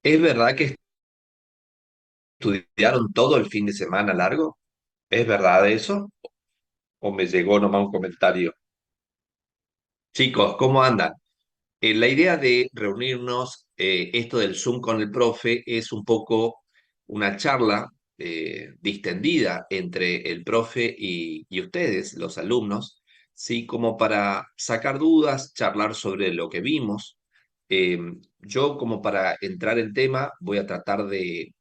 ¿Es verdad que estudiaron todo el fin de semana largo? ¿Es verdad eso? ¿O me llegó nomás un comentario? Chicos, ¿cómo andan? La idea de reunirnos, esto del Zoom con el profe, es un poco una charla distendida entre el profe y ustedes, los alumnos, ¿sí? Como para sacar dudas, charlar sobre lo que vimos. Eh, yo, como para entrar en tema, voy a tratar de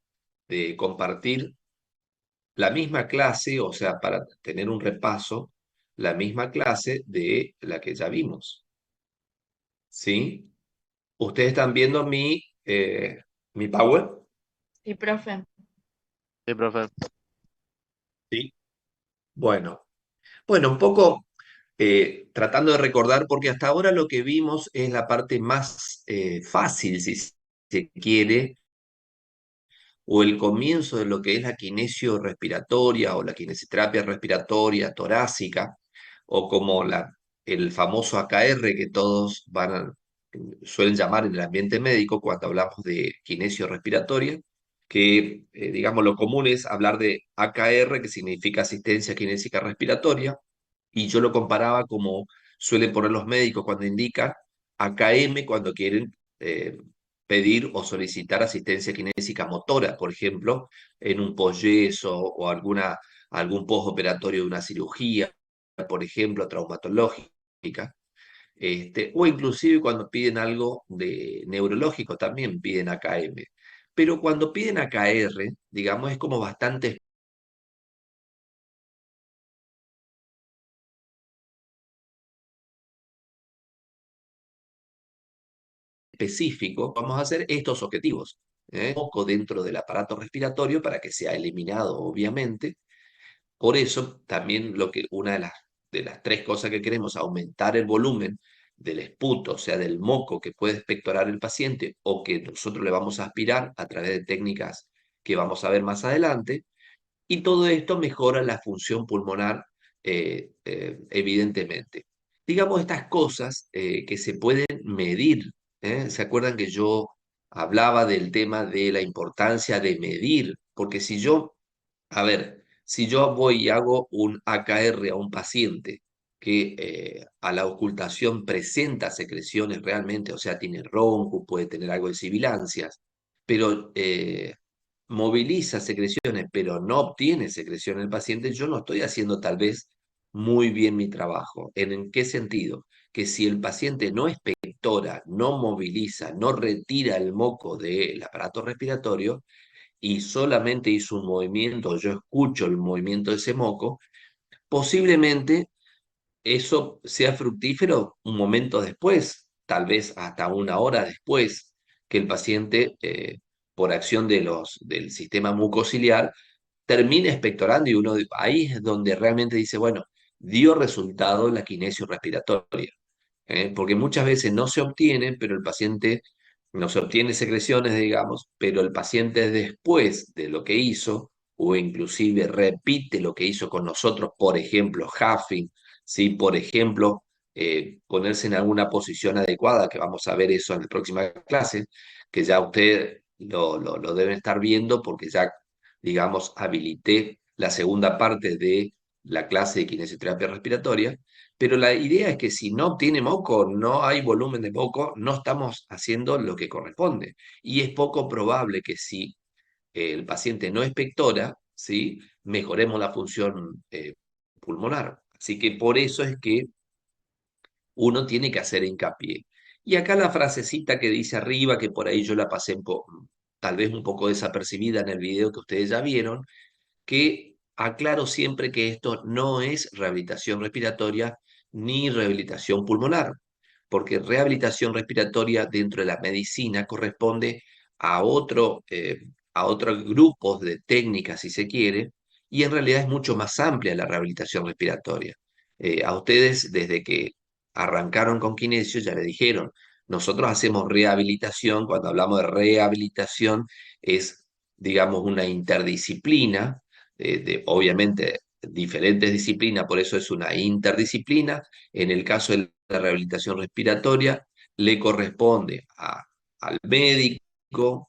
compartir la misma clase, o sea, para tener un repaso, la misma clase de la que ya vimos, ¿sí? Ustedes están viendo mi Power, Sí, profe. Sí, profe. ¿sí? Bueno, bueno, un poco tratando de recordar, porque hasta ahora lo que vimos es la parte más fácil, si se quiere, o el comienzo de lo que es la kinesio respiratoria o la kinesioterapia respiratoria torácica, o como el famoso AKR que todos suelen llamar en el ambiente médico cuando hablamos de kinesio respiratoria, que digamos lo común es hablar de AKR, que significa asistencia kinésica respiratoria, y yo lo comparaba como suelen poner los médicos cuando indican AKM cuando quieren pedir o solicitar asistencia kinésica motora, por ejemplo, en un posyeso o algún postoperatorio de una cirugía, por ejemplo, traumatológica, o inclusive cuando piden algo de neurológico también piden AKM. Pero cuando piden AKR, digamos, es como bastante específico, vamos a hacer estos objetivos. Poco dentro del aparato respiratorio para que sea eliminado, obviamente. Por eso, también una de las tres cosas que queremos, aumentar el volumen del esputo, o sea, del moco que puede expectorar el paciente o que nosotros le vamos a aspirar a través de técnicas que vamos a ver más adelante. Y todo esto mejora la función pulmonar, evidentemente. Digamos, estas cosas que se pueden medir. ¿Se acuerdan que yo hablaba del tema de la importancia de medir? Porque si yo, a ver, si yo voy y hago un AKR a un paciente que a la ocultación presenta secreciones realmente, o sea, tiene ronco, puede tener algo de sibilancias, pero moviliza secreciones, pero no obtiene secreción en el paciente, yo no estoy haciendo tal vez muy bien mi trabajo. ¿En qué sentido? Que si el paciente no expectora, no moviliza, no retira el moco del aparato respiratorio y solamente hizo un movimiento, yo escucho el movimiento de ese moco, posiblemente eso sea fructífero un momento después, tal vez hasta una hora después que el paciente, por acción del sistema mucociliar, termine expectorando y ahí es donde realmente dice, bueno, dio resultado la kinesio respiratoria. Porque muchas veces no se obtiene, pero el paciente no se obtiene secreciones, digamos, pero el paciente después de lo que hizo, o inclusive repite lo que hizo con nosotros, por ejemplo, huffing, ¿sí? Por ejemplo, ponerse en alguna posición adecuada, que vamos a ver eso en la próxima clase, que ya usted lo deben estar viendo porque ya, digamos, habilité la segunda parte de la clase de kinesioterapia respiratoria, pero la idea es que si no tiene moco, no hay volumen de moco, no estamos haciendo lo que corresponde. Y es poco probable que si el paciente no expectora, ¿sí? Mejoremos la función pulmonar. Así que por eso es que uno tiene que hacer hincapié. Y acá la frasecita que dice arriba, que por ahí yo la pasé tal vez un poco desapercibida en el video que ustedes ya vieron, que aclaro siempre que esto no es rehabilitación respiratoria ni rehabilitación pulmonar, porque rehabilitación respiratoria dentro de la medicina corresponde a a otros grupos de técnicas, si se quiere, y en realidad es mucho más amplia la rehabilitación respiratoria. A ustedes, desde que arrancaron con Kinesio, ya le dijeron, nosotros hacemos rehabilitación, cuando hablamos de rehabilitación es, digamos, una interdisciplina, obviamente diferentes disciplinas, por eso es una interdisciplina. En el caso de la rehabilitación respiratoria, le corresponde al médico,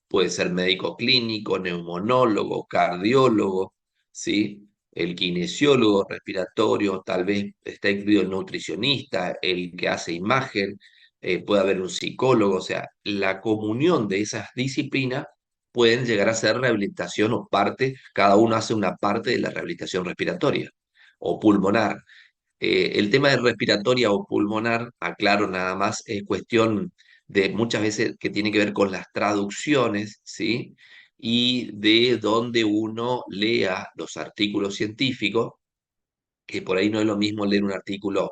puede ser médico clínico, neumonólogo, cardiólogo, ¿sí? El kinesiólogo respiratorio, tal vez está incluido el nutricionista, el que hace imagen, puede haber un psicólogo, o sea, la comunión de esas disciplinas pueden llegar a ser rehabilitación o parte, cada uno hace una parte de la rehabilitación respiratoria o pulmonar. El tema de respiratoria o pulmonar, aclaro nada más, es cuestión de muchas veces que tiene que ver con las traducciones, ¿sí? Y de donde uno lea los artículos científicos, que por ahí no es lo mismo leer un artículo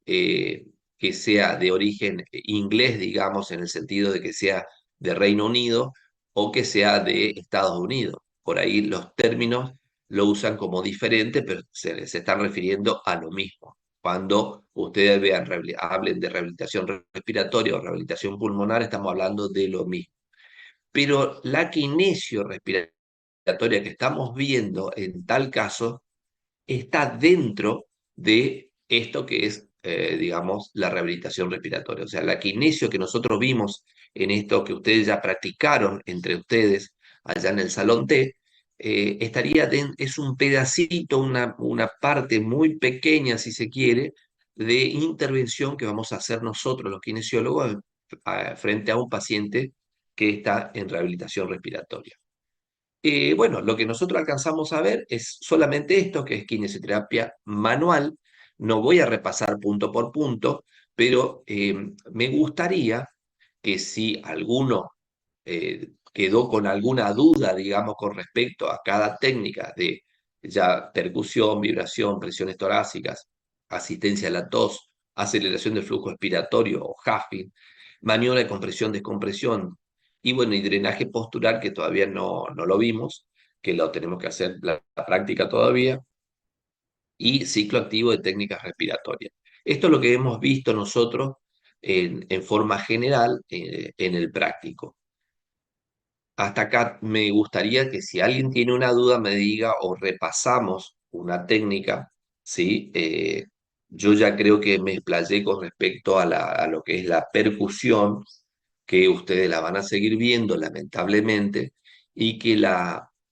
eh, que sea de origen inglés, digamos, en el sentido de que sea de Reino Unido o que sea de Estados Unidos. Por ahí los términos lo usan como diferente, pero se están refiriendo a lo mismo. Cuando ustedes vean, hablen de rehabilitación respiratoria o rehabilitación pulmonar, estamos hablando de lo mismo. Pero la kinesio respiratoria que estamos viendo en tal caso está dentro de esto que es, digamos, la rehabilitación respiratoria. O sea, la kinesio que nosotros vimos en esto que ustedes ya practicaron entre ustedes allá en el Salón T, es un pedacito, una parte muy pequeña, si se quiere, de intervención que vamos a hacer nosotros, los kinesiólogos, frente a un paciente que está en rehabilitación respiratoria. Bueno, lo que nosotros alcanzamos a ver es solamente esto, que es kinesioterapia manual. No voy a repasar punto por punto, pero me gustaría que si alguno quedó con alguna duda, digamos, con respecto a cada técnica de ya percusión, vibración, presiones torácicas, asistencia a la tos, aceleración del flujo expiratorio o huffing, maniobra de compresión, descompresión, y bueno, y drenaje postural, que todavía no lo vimos, que lo tenemos que hacer la práctica todavía, y ciclo activo de técnicas respiratorias. Esto es lo que hemos visto nosotros en forma general en el práctico. Hasta acá me gustaría que si alguien tiene una duda me diga o repasamos una técnica, ¿sí? Yo ya creo que me explayé con respecto a lo que es la percusión, que ustedes la van a seguir viendo lamentablemente, y que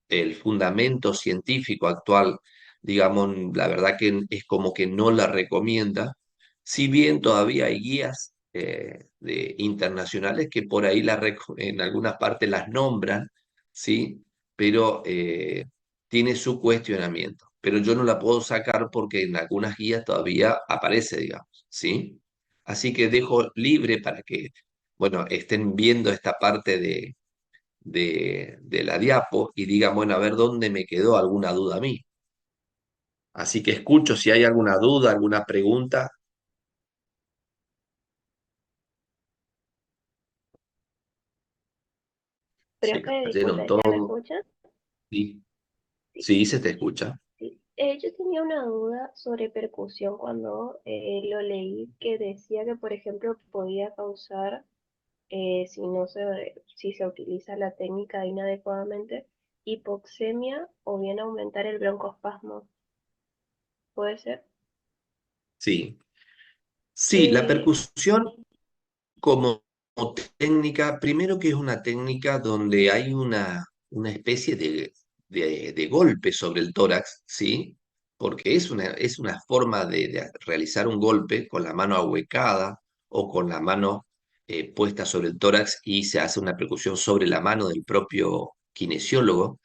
el fundamento científico actual, digamos, la verdad que es como que no la recomienda, si bien todavía hay guías internacionales que por ahí en algunas partes las nombran, ¿sí? Pero tiene su cuestionamiento. Pero yo no la puedo sacar porque en algunas guías todavía aparece, digamos, ¿sí? Así que dejo libre para que, bueno, estén viendo esta parte de la diapo y digan, bueno, a ver dónde me quedó alguna duda a mí. Así que escucho si hay alguna duda, alguna pregunta. Se Profe, cayeron disculpe, ¿ya me todos. escuchas? Sí, Sí, sí, se te escucha. sí. Yo tenía una duda sobre percusión cuando lo leí que decía que, por ejemplo, podía causar, si se utiliza la técnica inadecuadamente, hipoxemia o bien aumentar el broncoespasmo. ¿Puede ser? Sí. Sí, la Eh, percusión como técnica, primero que es una técnica donde hay una especie de golpe sobre el tórax, ¿sí? Porque es una forma de realizar un golpe con la mano ahuecada o con la mano puesta sobre el tórax y se hace una percusión sobre la mano del propio kinesiólogo,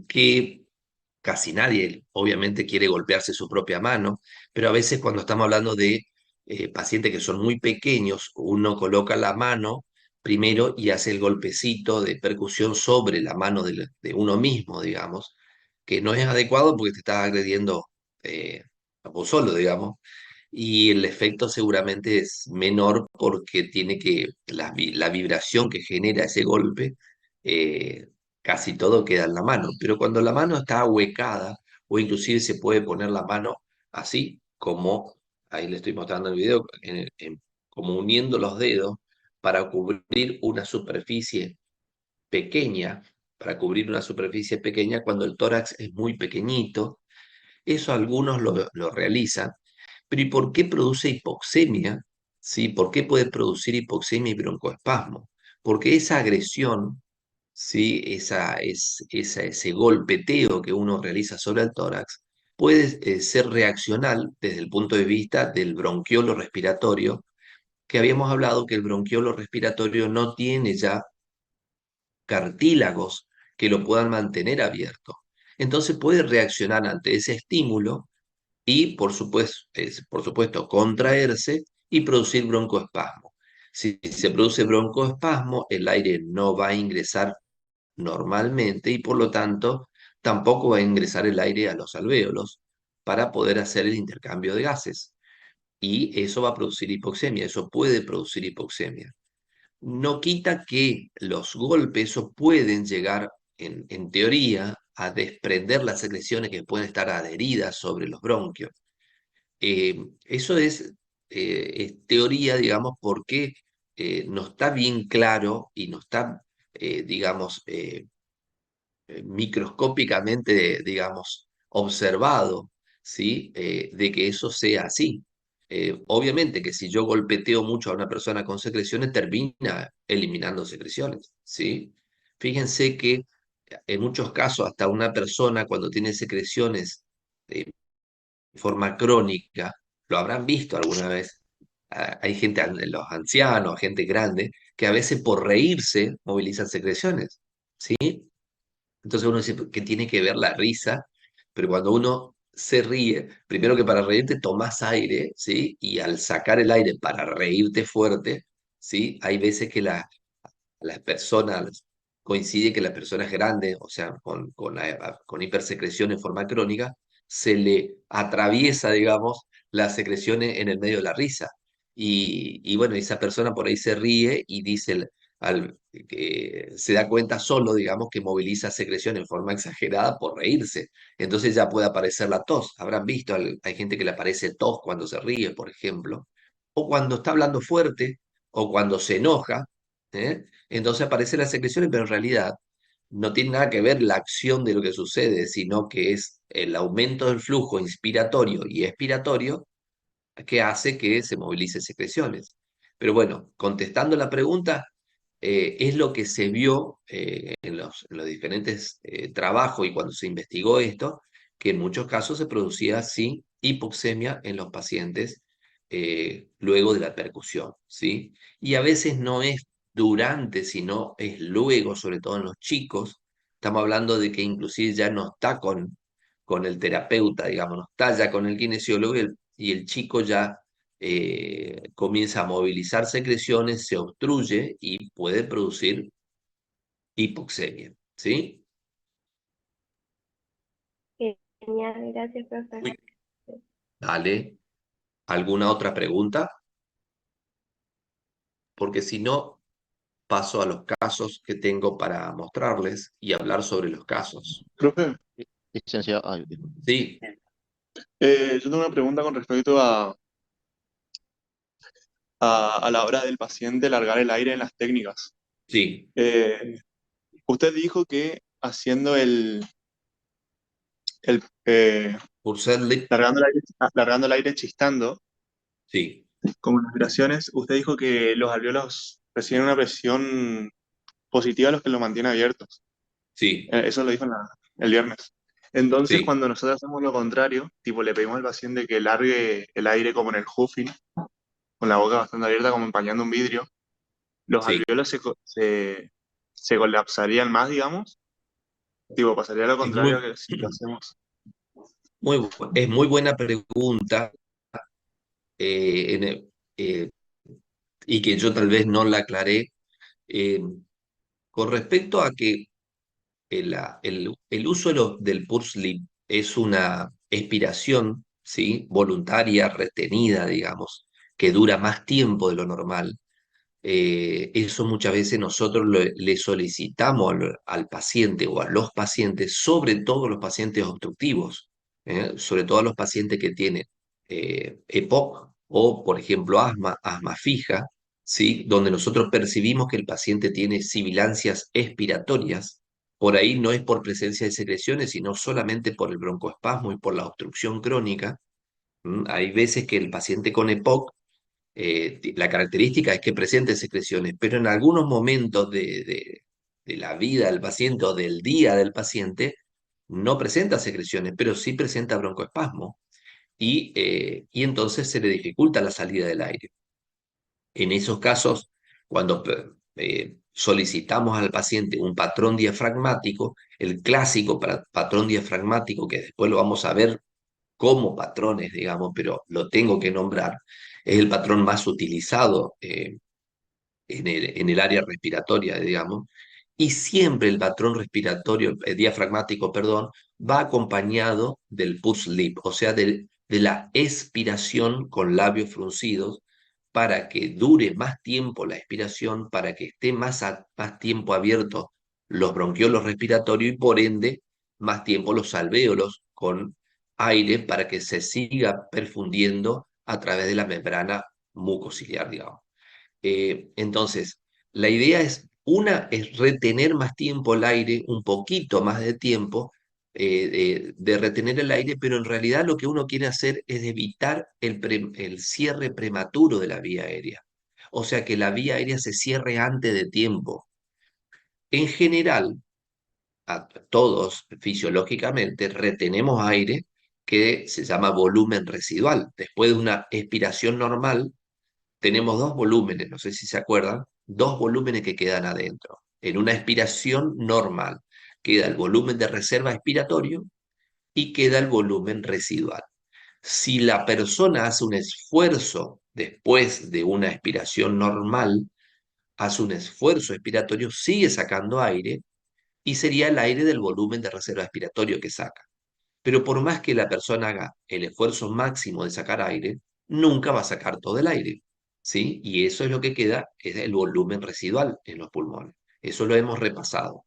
que casi nadie, obviamente, quiere golpearse su propia mano, pero a veces cuando estamos hablando de pacientes que son muy pequeños, uno coloca la mano primero y hace el golpecito de percusión sobre la mano de uno mismo, digamos, que no es adecuado porque te estás agrediendo a vos solo, digamos, y el efecto seguramente es menor porque tiene que, la vibración que genera ese golpe, eh, casi todo queda en la mano, pero cuando la mano está ahuecada, o inclusive se puede poner la mano así, como ahí le estoy mostrando el video, como uniendo los dedos para cubrir una superficie pequeña, para cubrir una superficie pequeña cuando el tórax es muy pequeñito. Eso algunos lo realizan. Pero ¿y por qué produce hipoxemia? ¿Sí? ¿Por qué puede producir hipoxemia y broncoespasmo? porque esa agresión, ¿sí? Ese golpeteo que uno realiza sobre el tórax puede ser reaccional desde el punto de vista del bronquiolo respiratorio, que habíamos hablado que el bronquiolo respiratorio no tiene ya cartílagos que lo puedan mantener abierto. Entonces puede reaccionar ante ese estímulo y, por supuesto, contraerse y producir broncoespasmo. Si se produce broncoespasmo, el aire no va a ingresar normalmente y por lo tanto tampoco va a ingresar el aire a los alvéolos para poder hacer el intercambio de gases. Y eso va a producir hipoxemia, eso puede producir hipoxemia. No quita que los golpes eso pueden llegar, en teoría, a desprender las secreciones que pueden estar adheridas sobre los bronquios. Eso es teoría, digamos, porque no está bien claro y no está, digamos, microscópicamente, digamos, observado, ¿sí? De que eso sea así. Obviamente que si yo golpeteo mucho a una persona con secreciones, termina eliminando secreciones, ¿sí? Fíjense que en muchos casos, hasta una persona cuando tiene secreciones de forma crónica, lo habrán visto alguna vez. Hay gente, los ancianos, gente grande, que a veces por reírse movilizan secreciones, ¿sí? Entonces uno dice que tiene que ver la risa, pero cuando uno se ríe, primero que para reírte tomas aire, ¿sí? Y al sacar el aire para reírte fuerte, ¿sí? Hay veces que las personas, coincide que las personas grandes, o sea, con hipersecreción en forma crónica, se le atraviesa, digamos, las secreciones en el medio de la risa. Y bueno, esa persona por ahí se ríe y dice, que se da cuenta solo, digamos, que moviliza secreción en forma exagerada por reírse. Entonces ya puede aparecer la tos. Habrán visto, hay gente que le aparece tos cuando se ríe, por ejemplo, o cuando está hablando fuerte, o cuando se enoja, ¿eh? Entonces aparecen las secreciones, pero en realidad no tiene nada que ver la acción de lo que sucede, sino que es el aumento del flujo inspiratorio y expiratorio que hace que se movilicen secreciones. Pero bueno, contestando la pregunta, es lo que se vio en los diferentes trabajos y cuando se investigó esto, que en muchos casos se producía, sí, hipoxemia en los pacientes luego de la percusión, ¿sí? Y a veces no es durante, sino es luego, sobre todo en los chicos. Estamos hablando de que inclusive ya no está con el terapeuta, digamos, no está ya con el kinesiólogo y el chico ya comienza a movilizar secreciones, se obstruye y puede producir hipoxemia, ¿sí? Genial, gracias, profe. Muy Dale, ¿alguna otra pregunta? Porque si no, paso a los casos que tengo para mostrarles y hablar sobre los casos. Profe, Licenciado, ay, disculpe. Sí, yo tengo una pregunta con respecto a la hora del paciente largar el aire en las técnicas. sí, Eh, Usted dijo que haciendo el por ser lip, largando el aire chistando, sí, como en las vibraciones, usted dijo que los alvéolos reciben una presión positiva a los que los mantiene abiertos. sí, Eso lo dijo el viernes. Entonces, sí, cuando nosotros hacemos lo contrario, tipo le pedimos al paciente que largue el aire como en el huffing, con la boca bastante abierta, como empañando un vidrio, los sí. alvéolos se colapsarían más, digamos. Tipo, pasaría lo Es contrario a muy, que si lo hacemos. es muy buena pregunta eh, en el- eh, y que yo tal vez no la aclaré. eh, con respecto a que el uso del Pulse Sleep es una expiración, ¿sí? Voluntaria, retenida, digamos, que dura más tiempo de lo normal. Eso muchas veces nosotros le solicitamos al paciente o a los pacientes, sobre todo los pacientes obstructivos, sobre todo a los pacientes que tienen EPOC o, por ejemplo, asma fija, ¿sí? Donde nosotros percibimos que el paciente tiene sibilancias expiratorias. Por ahí no es por presencia de secreciones, sino solamente por el broncoespasmo y por la obstrucción crónica. Hay veces que el paciente con EPOC La característica es que presente secreciones, pero en algunos momentos de la vida del paciente o del día del paciente no presenta secreciones, pero sí presenta broncoespasmo y entonces se le dificulta la salida del aire. En esos casos, cuando solicitamos al paciente un patrón diafragmático, el clásico patrón diafragmático, que después lo vamos a ver como patrones, digamos, pero lo tengo que nombrar, es el patrón más utilizado en el área respiratoria, digamos, y siempre el patrón respiratorio, diafragmático, perdón, va acompañado del pulse lip, o sea, de la expiración con labios fruncidos, para que dure más tiempo la expiración, para que esté más tiempo abiertos los bronquiolos respiratorios y por ende más tiempo los alvéolos con aire para que se siga perfundiendo a través de la membrana mucociliar, digamos. Entonces, la idea es, una es retener más tiempo el aire, un poquito más de tiempo de retener el aire, pero en realidad lo que uno quiere hacer es evitar el cierre prematuro de la vía aérea. O sea, que la vía aérea se cierre antes de tiempo. En general, a todos fisiológicamente retenemos aire que se llama volumen residual. Después de una expiración normal, tenemos dos volúmenes, no sé si se acuerdan, dos volúmenes que quedan adentro. En una expiración normal queda el volumen de reserva expiratorio y queda el volumen residual. Si la persona hace un esfuerzo después de una expiración normal, hace un esfuerzo expiratorio, sigue sacando aire y sería el aire del volumen de reserva expiratorio que saca. Pero por más que la persona haga el esfuerzo máximo de sacar aire, nunca va a sacar todo el aire, ¿sí? Y eso es lo que queda, es el volumen residual en los pulmones. Eso lo hemos repasado.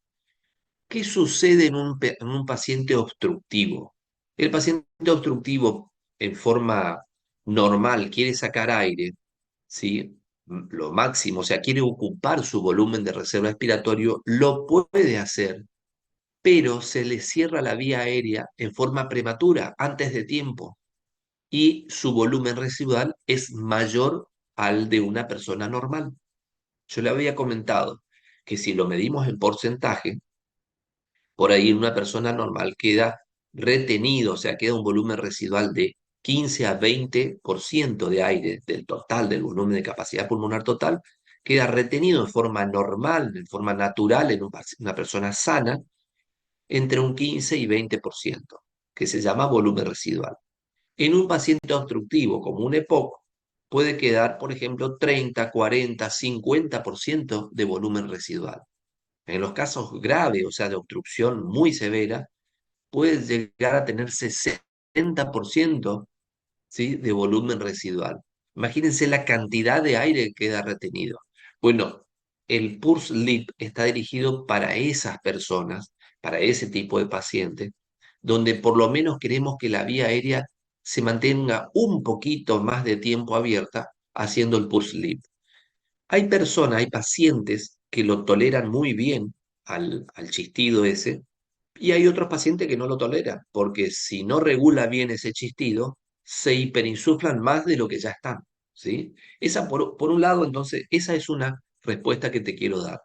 ¿Qué sucede en un paciente obstructivo? El paciente obstructivo en forma normal quiere sacar aire, ¿sí? Lo máximo, o sea, quiere ocupar su volumen de reserva expiratorio, lo puede hacer, pero se le cierra la vía aérea en forma prematura, antes de tiempo, y su volumen residual es mayor al de una persona normal. Yo le había comentado que si lo medimos en porcentaje, por ahí en una persona normal queda retenido, o sea, queda un volumen residual de 15 a 20% de aire del total, del volumen de capacidad pulmonar total, queda retenido en forma normal, en forma natural en una persona sana, entre un 15 y 20%, que se llama volumen residual. En un paciente obstructivo como un EPOC puede quedar, por ejemplo, 30, 40, 50% de volumen residual. En los casos graves, o sea, de obstrucción muy severa, puede llegar a tener 60%, ¿sí?, de volumen residual. Imagínense la cantidad de aire que queda retenido. Bueno, el Pulse Lip está dirigido para esas personas, para ese tipo de pacientes, donde por lo menos queremos que la vía aérea se mantenga un poquito más de tiempo abierta haciendo el Pulse Lip. Hay personas, hay pacientes que lo toleran muy bien al chistido ese, y hay otros pacientes que no lo toleran, porque si no regula bien ese chistido, se hiperinsuflan más de lo que ya están, ¿sí? Esa por un lado, entonces, esa es una respuesta que te quiero dar.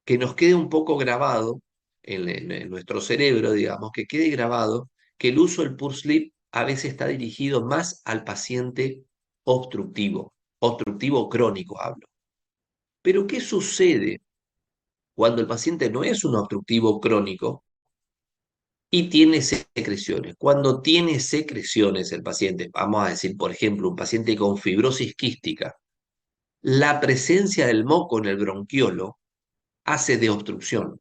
Que nos quede un poco grabado en nuestro cerebro, digamos, que quede grabado que el uso del PURSLIP a veces está dirigido más al paciente obstructivo crónico hablo. Pero ¿qué sucede cuando el paciente no es un obstructivo crónico y tiene secreciones? Cuando tiene secreciones el paciente, vamos a decir, por ejemplo, un paciente con fibrosis quística, la presencia del moco en el bronquiolo hace de obstrucción,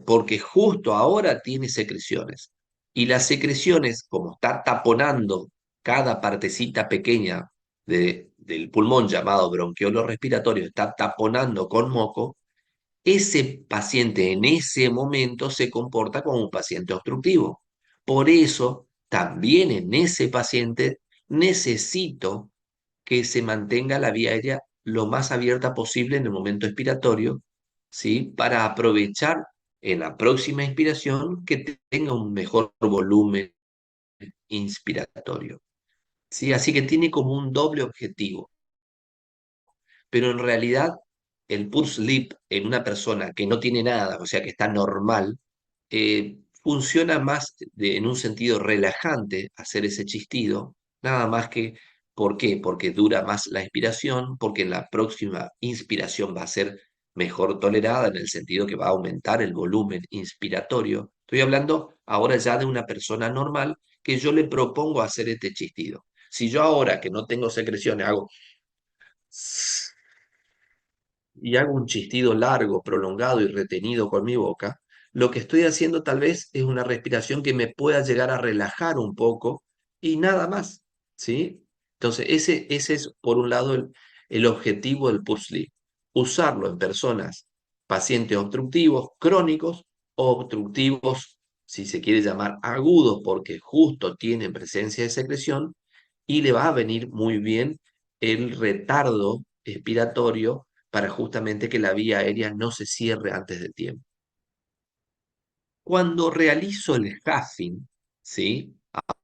porque justo ahora tiene secreciones. Y las secreciones, como está taponando cada partecita pequeña del pulmón llamado bronquiolo respiratorio, está taponando con moco, ese paciente en ese momento se comporta como un paciente obstructivo. Por eso, también en ese paciente necesito que se mantenga la vía aérea lo más abierta posible en el momento expiratorio, ¿sí? Para aprovechar en la próxima inspiración que tenga un mejor volumen inspiratorio. ¿sí? Así que tiene como un doble objetivo, pero en realidad el pulse sleep en una persona que no tiene nada, o sea, que está normal, funciona más en un sentido relajante hacer ese chistido, nada más que, ¿por qué? Porque dura más la inspiración, porque en la próxima inspiración va a ser mejor tolerada en el sentido que va a aumentar el volumen inspiratorio. Estoy hablando ahora ya de una persona normal que yo le propongo hacer este chistido. Si yo ahora que no tengo secreciones hago y hago un chistido largo, prolongado y retenido con mi boca, lo que estoy haciendo tal vez es una respiración que me pueda llegar a relajar un poco y nada más, ¿sí? Entonces, ese es por un lado el objetivo del Pulse Sleep, usarlo en personas, pacientes obstructivos, crónicos o obstructivos, si se quiere llamar agudos, porque justo tienen presencia de secreción y le va a venir muy bien el retardo expiratorio para justamente que la vía aérea no se cierre antes de tiempo. Cuando realizo el huffing, ¿sí?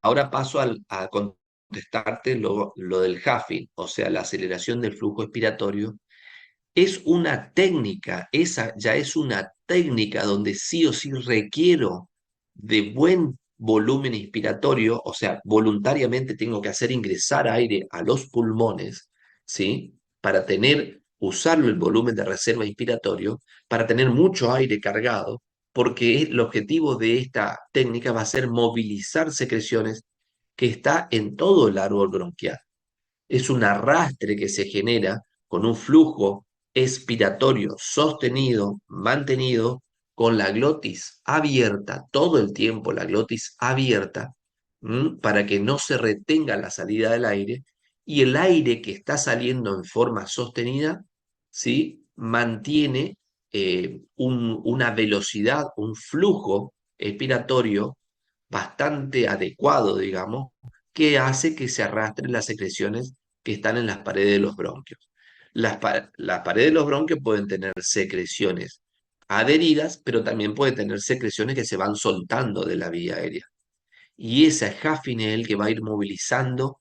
Ahora paso a contestarte lo del huffing, o sea, la aceleración del flujo expiratorio. Es una técnica, esa ya es una técnica donde sí o sí requiero de buen volumen inspiratorio, o sea, voluntariamente tengo que hacer ingresar aire a los pulmones, ¿sí? Para usarlo el volumen de reserva inspiratorio, para tener mucho aire cargado, porque el objetivo de esta técnica va a ser movilizar secreciones que está en todo el árbol bronquial. Es un arrastre que se genera con un flujo expiratorio sostenido, mantenido, con la glotis abierta, todo el tiempo la glotis abierta, para que no se retenga la salida del aire, y el aire que está saliendo en forma sostenida, ¿sí? Mantiene una velocidad, un flujo expiratorio bastante adecuado, digamos, que hace que se arrastren las secreciones que están en las paredes de los bronquios. Las paredes de los bronquios pueden tener secreciones adheridas, pero también puede tener secreciones que se van soltando de la vía aérea. Y esa Huffing es el que va a ir movilizando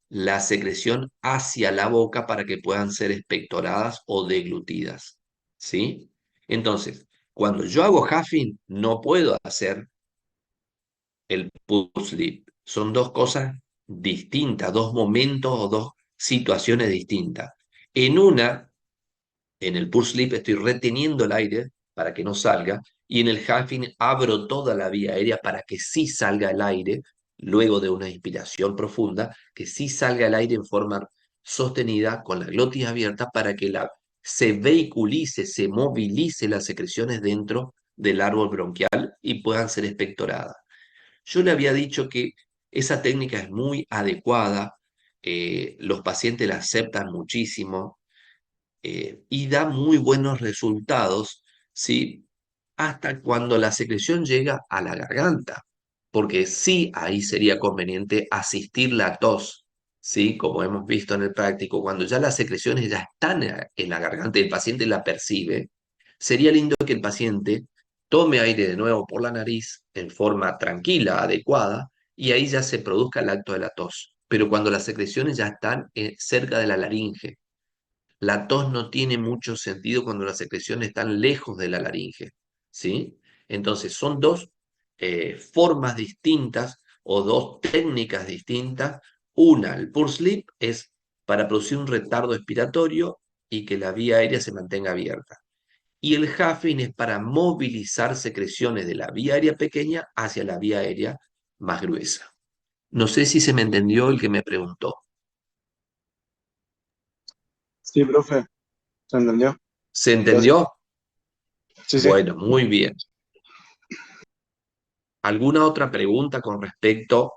la secreción hacia la boca para que puedan ser expectoradas o deglutidas. ¿Sí? Entonces, cuando yo hago Huffing, no puedo hacer el pulse sleep. Son dos cosas distintas, dos momentos o dos situaciones distintas. En una, en el pulse sleep estoy reteniendo el aire para que no salga y en el huffing abro toda la vía aérea para que sí salga el aire luego de una inspiración profunda, que sí salga el aire en forma sostenida con la glotis abierta para que se vehiculice, se movilice las secreciones dentro del árbol bronquial y puedan ser expectoradas. Yo le había dicho que esa técnica es muy adecuada, los pacientes la aceptan muchísimo y da muy buenos resultados, ¿sí? Hasta cuando la secreción llega a la garganta, porque sí, ahí sería conveniente asistir la tos, ¿sí? Como hemos visto en el práctico, cuando ya las secreciones ya están en la garganta y el paciente la percibe, sería lindo que el paciente tome aire de nuevo por la nariz en forma tranquila, adecuada, y ahí ya se produzca el acto de la tos. Pero cuando las secreciones ya están cerca de la laringe, la tos no tiene mucho sentido cuando las secreciones están lejos de la laringe, ¿sí? Entonces son dos formas distintas o dos técnicas distintas. Una, el pulse sleep, es para producir un retardo expiratorio y que la vía aérea se mantenga abierta. Y el huffing es para movilizar secreciones de la vía aérea pequeña hacia la vía aérea más gruesa. No sé si se me entendió el que me preguntó. Sí, profe, ¿se entendió? ¿Se Gracias. entendió? Sí, sí. Bueno, muy bien. ¿Alguna otra pregunta con respecto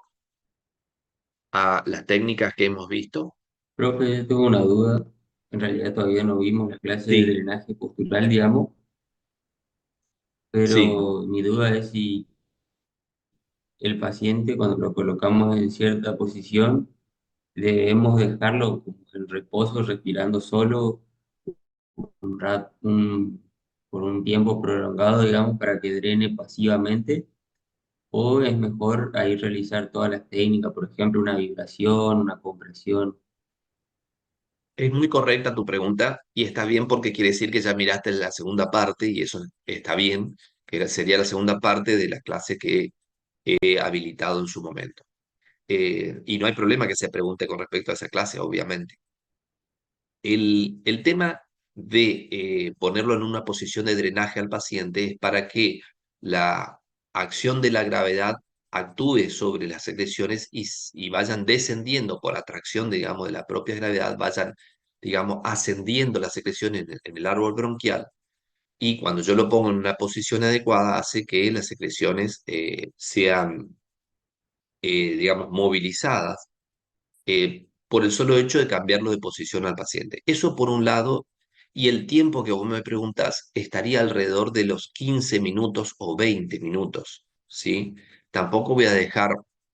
a las técnicas que hemos visto? Profe, yo tengo una duda. En realidad todavía no vimos la clase de Sí, drenaje postural, digamos, sí. pero mi duda es si el paciente, cuando lo colocamos en cierta posición, debemos dejarlo como en reposo, respirando solo por un tiempo prolongado, digamos, para que drene pasivamente, o es mejor ahí realizar todas las técnicas, por ejemplo, una vibración, una compresión. Es muy correcta tu pregunta y está bien porque quiere decir que ya miraste la segunda parte y eso está bien, que sería la segunda parte de la clase que he habilitado en su momento. Y no hay problema que se pregunte con respecto a esa clase, obviamente. El tema de ponerlo en una posición de drenaje al paciente es para que la acción de la gravedad actúe sobre las secreciones y vayan descendiendo por atracción, digamos, de la propia gravedad, vayan, digamos, ascendiendo las secreciones en el árbol bronquial. Y cuando yo lo pongo en una posición adecuada, hace que las secreciones sean, digamos, movilizadas por el solo hecho de cambiarlo de posición al paciente. Eso por un lado, y el tiempo que vos me preguntás estaría alrededor de los 15 minutos o 20 minutos, ¿sí? Tampoco voy a dejar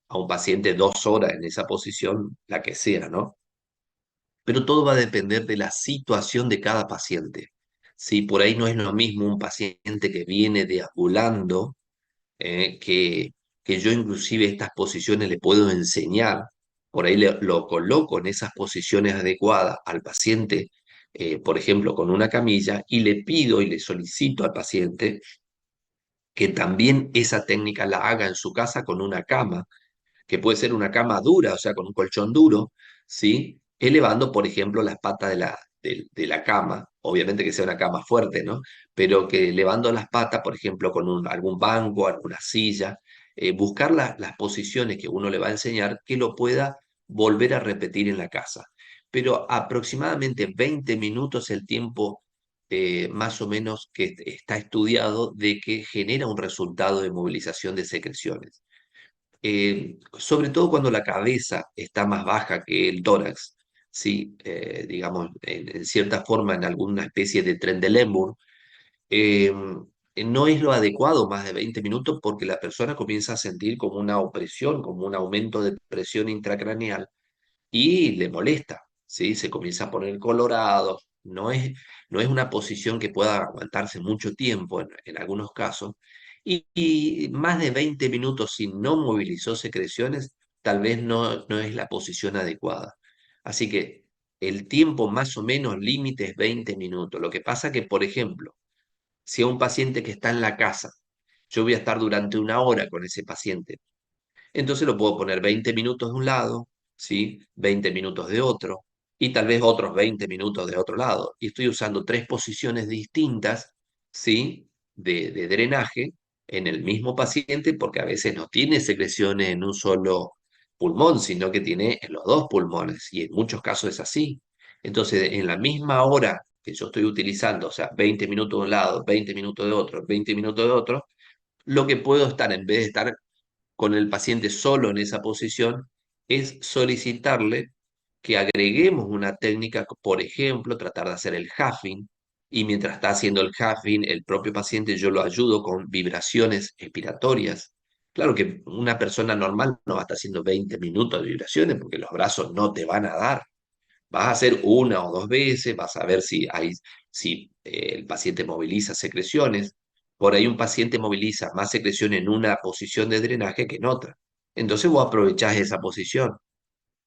a un paciente 2 horas en esa posición, la que sea, ¿no? Pero todo va a depender de la situación de cada paciente. ¿Sí? Por ahí no es lo mismo un paciente que viene deambulando, eh, que, que yo inclusive estas posiciones le puedo enseñar, por ahí lo coloco en esas posiciones adecuadas al paciente, por ejemplo, con una camilla, y le pido y le solicito al paciente que también esa técnica la haga en su casa con una cama, que puede ser una cama dura, o sea, con un colchón duro, ¿sí? Elevando, por ejemplo, las patas de la cama, obviamente que sea una cama fuerte, ¿no? Pero que elevando las patas, por ejemplo, con algún banco, alguna silla, buscar las posiciones que uno le va a enseñar que lo pueda volver a repetir en la casa. Pero aproximadamente 20 minutos el tiempo más o menos que está estudiado de que genera un resultado de movilización de secreciones, sobre todo cuando la cabeza está más baja que el tórax, ¿sí? Digamos, en cierta forma, en alguna especie de Trendelenburg, eh, no es lo adecuado más de 20 minutos porque la persona comienza a sentir como una opresión, como un aumento de presión intracraneal y le molesta, ¿sí? Se comienza a poner colorado, no es una posición que pueda aguantarse mucho tiempo en algunos casos, y más de 20 minutos si no movilizó secreciones, tal vez no es la posición adecuada. Así que el tiempo más o menos límite es 20 minutos. Lo que pasa que, por ejemplo, si a un paciente que está en la casa, yo voy a estar durante 1 hora con ese paciente, entonces lo puedo poner 20 minutos de un lado, ¿sí? 20 minutos de otro, y tal vez otros 20 minutos de otro lado. Y estoy usando tres posiciones distintas, ¿sí? De drenaje en el mismo paciente, porque a veces no tiene secreciones en un solo pulmón, sino que tiene en los dos pulmones, y en muchos casos es así. Entonces, en la misma hora que yo estoy utilizando, o sea, 20 minutos de un lado, 20 minutos de otro, 20 minutos de otro, lo que puedo estar, en vez de estar con el paciente solo en esa posición, es solicitarle que agreguemos una técnica, por ejemplo, tratar de hacer el huffing, y mientras está haciendo el huffing, el propio paciente yo lo ayudo con vibraciones expiratorias. Claro que una persona normal no va a estar haciendo 20 minutos de vibraciones porque los brazos no te van a dar. Vas a hacer 1 o 2 veces, vas a ver si el paciente moviliza secreciones. Por ahí un paciente moviliza más secreciones en una posición de drenaje que en otra. Entonces vos aprovechás esa posición,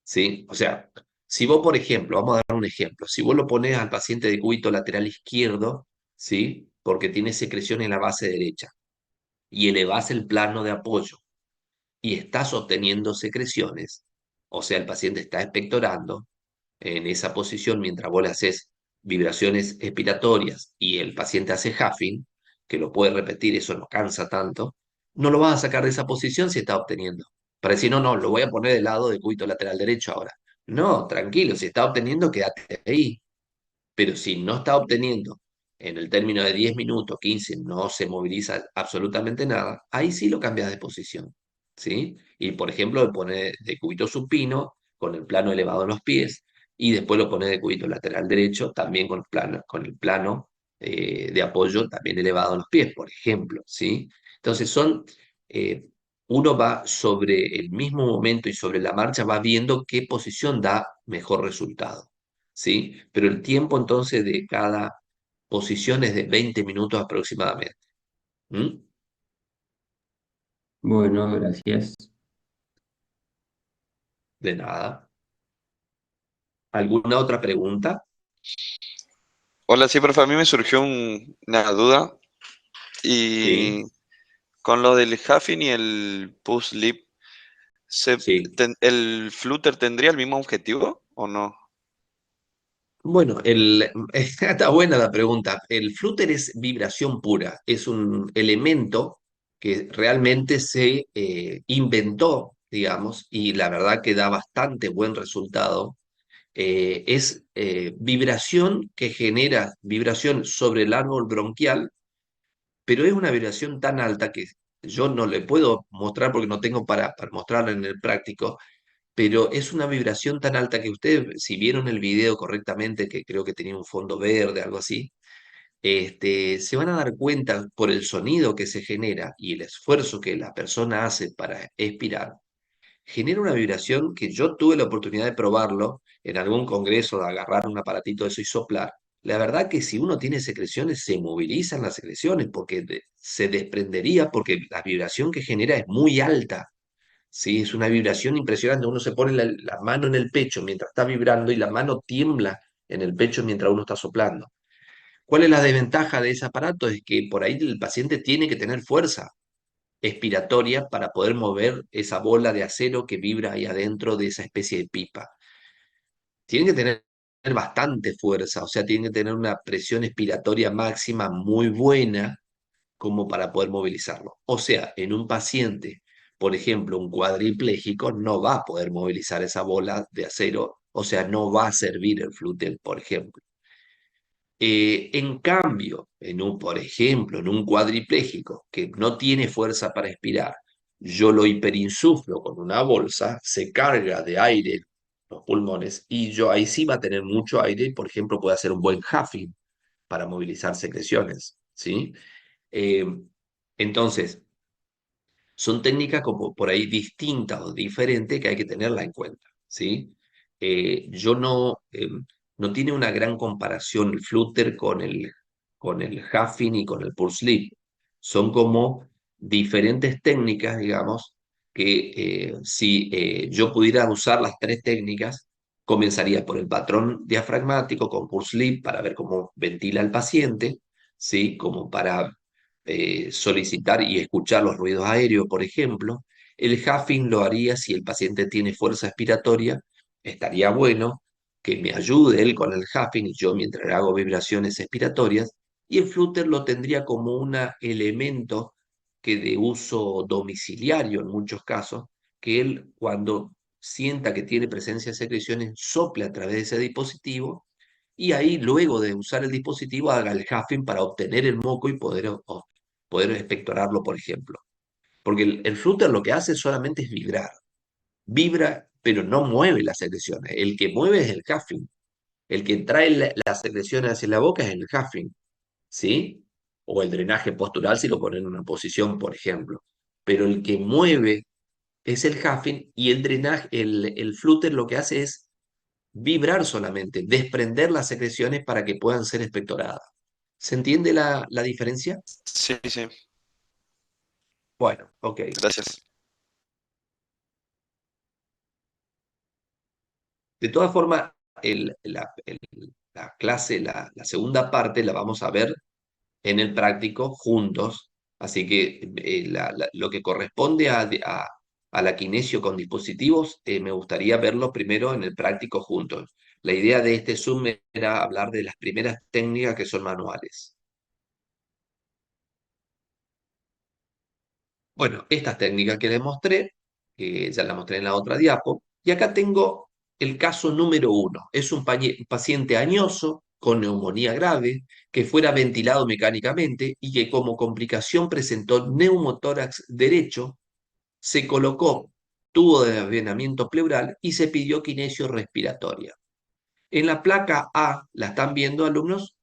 ¿sí? O sea, si vos, por ejemplo, vamos a dar un ejemplo, si vos lo pones al paciente de cúbito lateral izquierdo, ¿sí? Porque tiene secreción en la base derecha, y elevás el plano de apoyo y estás obteniendo secreciones, o sea, el paciente está expectorando, en esa posición mientras vos le haces vibraciones expiratorias y el paciente hace huffing, que lo puede repetir, eso no cansa tanto, no lo vas a sacar de esa posición si está obteniendo. Para decir, no, no, lo voy a poner del lado de cúbito lateral derecho ahora. No, tranquilo, si está obteniendo, quédate ahí. Pero si no está obteniendo en el término de 10 minutos, 15, no se moviliza absolutamente nada, ahí sí lo cambias de posición, ¿sí? Y por ejemplo, lo pones de cúbito supino con el plano elevado en los pies y después lo pones de cúbito lateral derecho también con el plano de apoyo también elevado en los pies, por ejemplo, ¿sí? Entonces eh, uno va sobre el mismo momento y sobre la marcha va viendo qué posición da mejor resultado. ¿Sí? Pero el tiempo entonces de cada posición es de 20 minutos aproximadamente. ¿Mm? Bueno, gracias. De nada. ¿Alguna otra pregunta? Hola, sí, profe, a mí me surgió una duda Sí, y con lo del Huffing y el Push-Leap, sí. ¿el Flutter tendría el mismo objetivo o no? Bueno, está buena la pregunta. El flúter es vibración pura, es un elemento que realmente se inventó, digamos, y la verdad que da bastante buen resultado. Es vibración que genera vibración sobre el árbol bronquial, pero es una vibración tan alta que yo no le puedo mostrar porque no tengo para mostrarla en el práctico, pero es una vibración tan alta que ustedes, si vieron el video correctamente, que creo que tenía un fondo verde, algo así, se van a dar cuenta por el sonido que se genera y el esfuerzo que la persona hace para expirar, genera una vibración que yo tuve la oportunidad de probarlo en algún congreso, de agarrar un aparatito de eso y soplar. La verdad que si uno tiene secreciones, se movilizan las secreciones porque se desprendería, porque la vibración que genera es muy alta. Sí, es una vibración impresionante. Uno se pone la mano en el pecho mientras está vibrando y la mano tiembla en el pecho mientras uno está soplando. ¿Cuál es la desventaja de ese aparato? Es que por ahí el paciente tiene que tener fuerza expiratoria para poder mover esa bola de acero que vibra ahí adentro de esa especie de pipa. Tiene que tener bastante fuerza, o sea, tiene que tener una presión expiratoria máxima muy buena como para poder movilizarlo. O sea, en un paciente, por ejemplo, un cuadripléjico, no va a poder movilizar esa bola de acero, o sea, no va a servir el flúter, por ejemplo. En cambio, por ejemplo, en un cuadripléjico que no tiene fuerza para expirar, yo lo hiperinsuflo con una bolsa, se carga de aire los pulmones y yo ahí sí va a tener mucho aire y, por ejemplo, puede hacer un buen huffing para movilizar secreciones, ¿sí? Eh, entonces, son técnicas como por ahí distintas o diferentes que hay que tenerla en cuenta, ¿sí? Yo no tiene una gran comparación el Flutter con el Huffing y con el Pulse Leap. Son como diferentes técnicas, digamos, que si yo pudiera usar las tres técnicas, comenzaría por el patrón diafragmático con Pulse Leap para ver cómo ventila el paciente, ¿sí? Como para solicitar y escuchar los ruidos aéreos, por ejemplo. El huffing lo haría si el paciente tiene fuerza expiratoria, estaría bueno que me ayude él con el huffing y yo mientras le hago vibraciones expiratorias. Y el flutter lo tendría como un elemento que de uso domiciliario en muchos casos, que él cuando sienta que tiene presencia de secreciones sople a través de ese dispositivo y ahí luego de usar el dispositivo haga el huffing para obtener el moco y poder expectorarlo, por ejemplo. Porque el flúter lo que hace solamente es vibrar. Vibra, pero no mueve las secreciones. El que mueve es el huffing. El que trae las secreciones hacia la boca es el huffing, ¿sí? O el drenaje postural si lo ponen en una posición, por ejemplo. Pero el que mueve es el huffing y el drenaje, el flúter lo que hace es vibrar solamente, desprender las secreciones para que puedan ser expectoradas. ¿Se entiende la diferencia? Sí, sí, Bueno, ok. gracias. De todas formas, la clase, la segunda parte, la vamos a ver en el práctico juntos. Así que lo que corresponde a la kinesio con dispositivos, me gustaría verlo primero en el práctico juntos. La idea de este Zoom era hablar de las primeras técnicas que son manuales. Bueno, estas técnicas que les mostré, ya la mostré en la otra diapo, y acá tengo el caso número uno. Es un paciente añoso con neumonía grave que fuera ventilado mecánicamente y que como complicación presentó neumotórax derecho, se colocó tubo de avenamiento pleural y se pidió kinesio respiratoria. En la placa A, ¿la están viendo, alumnos?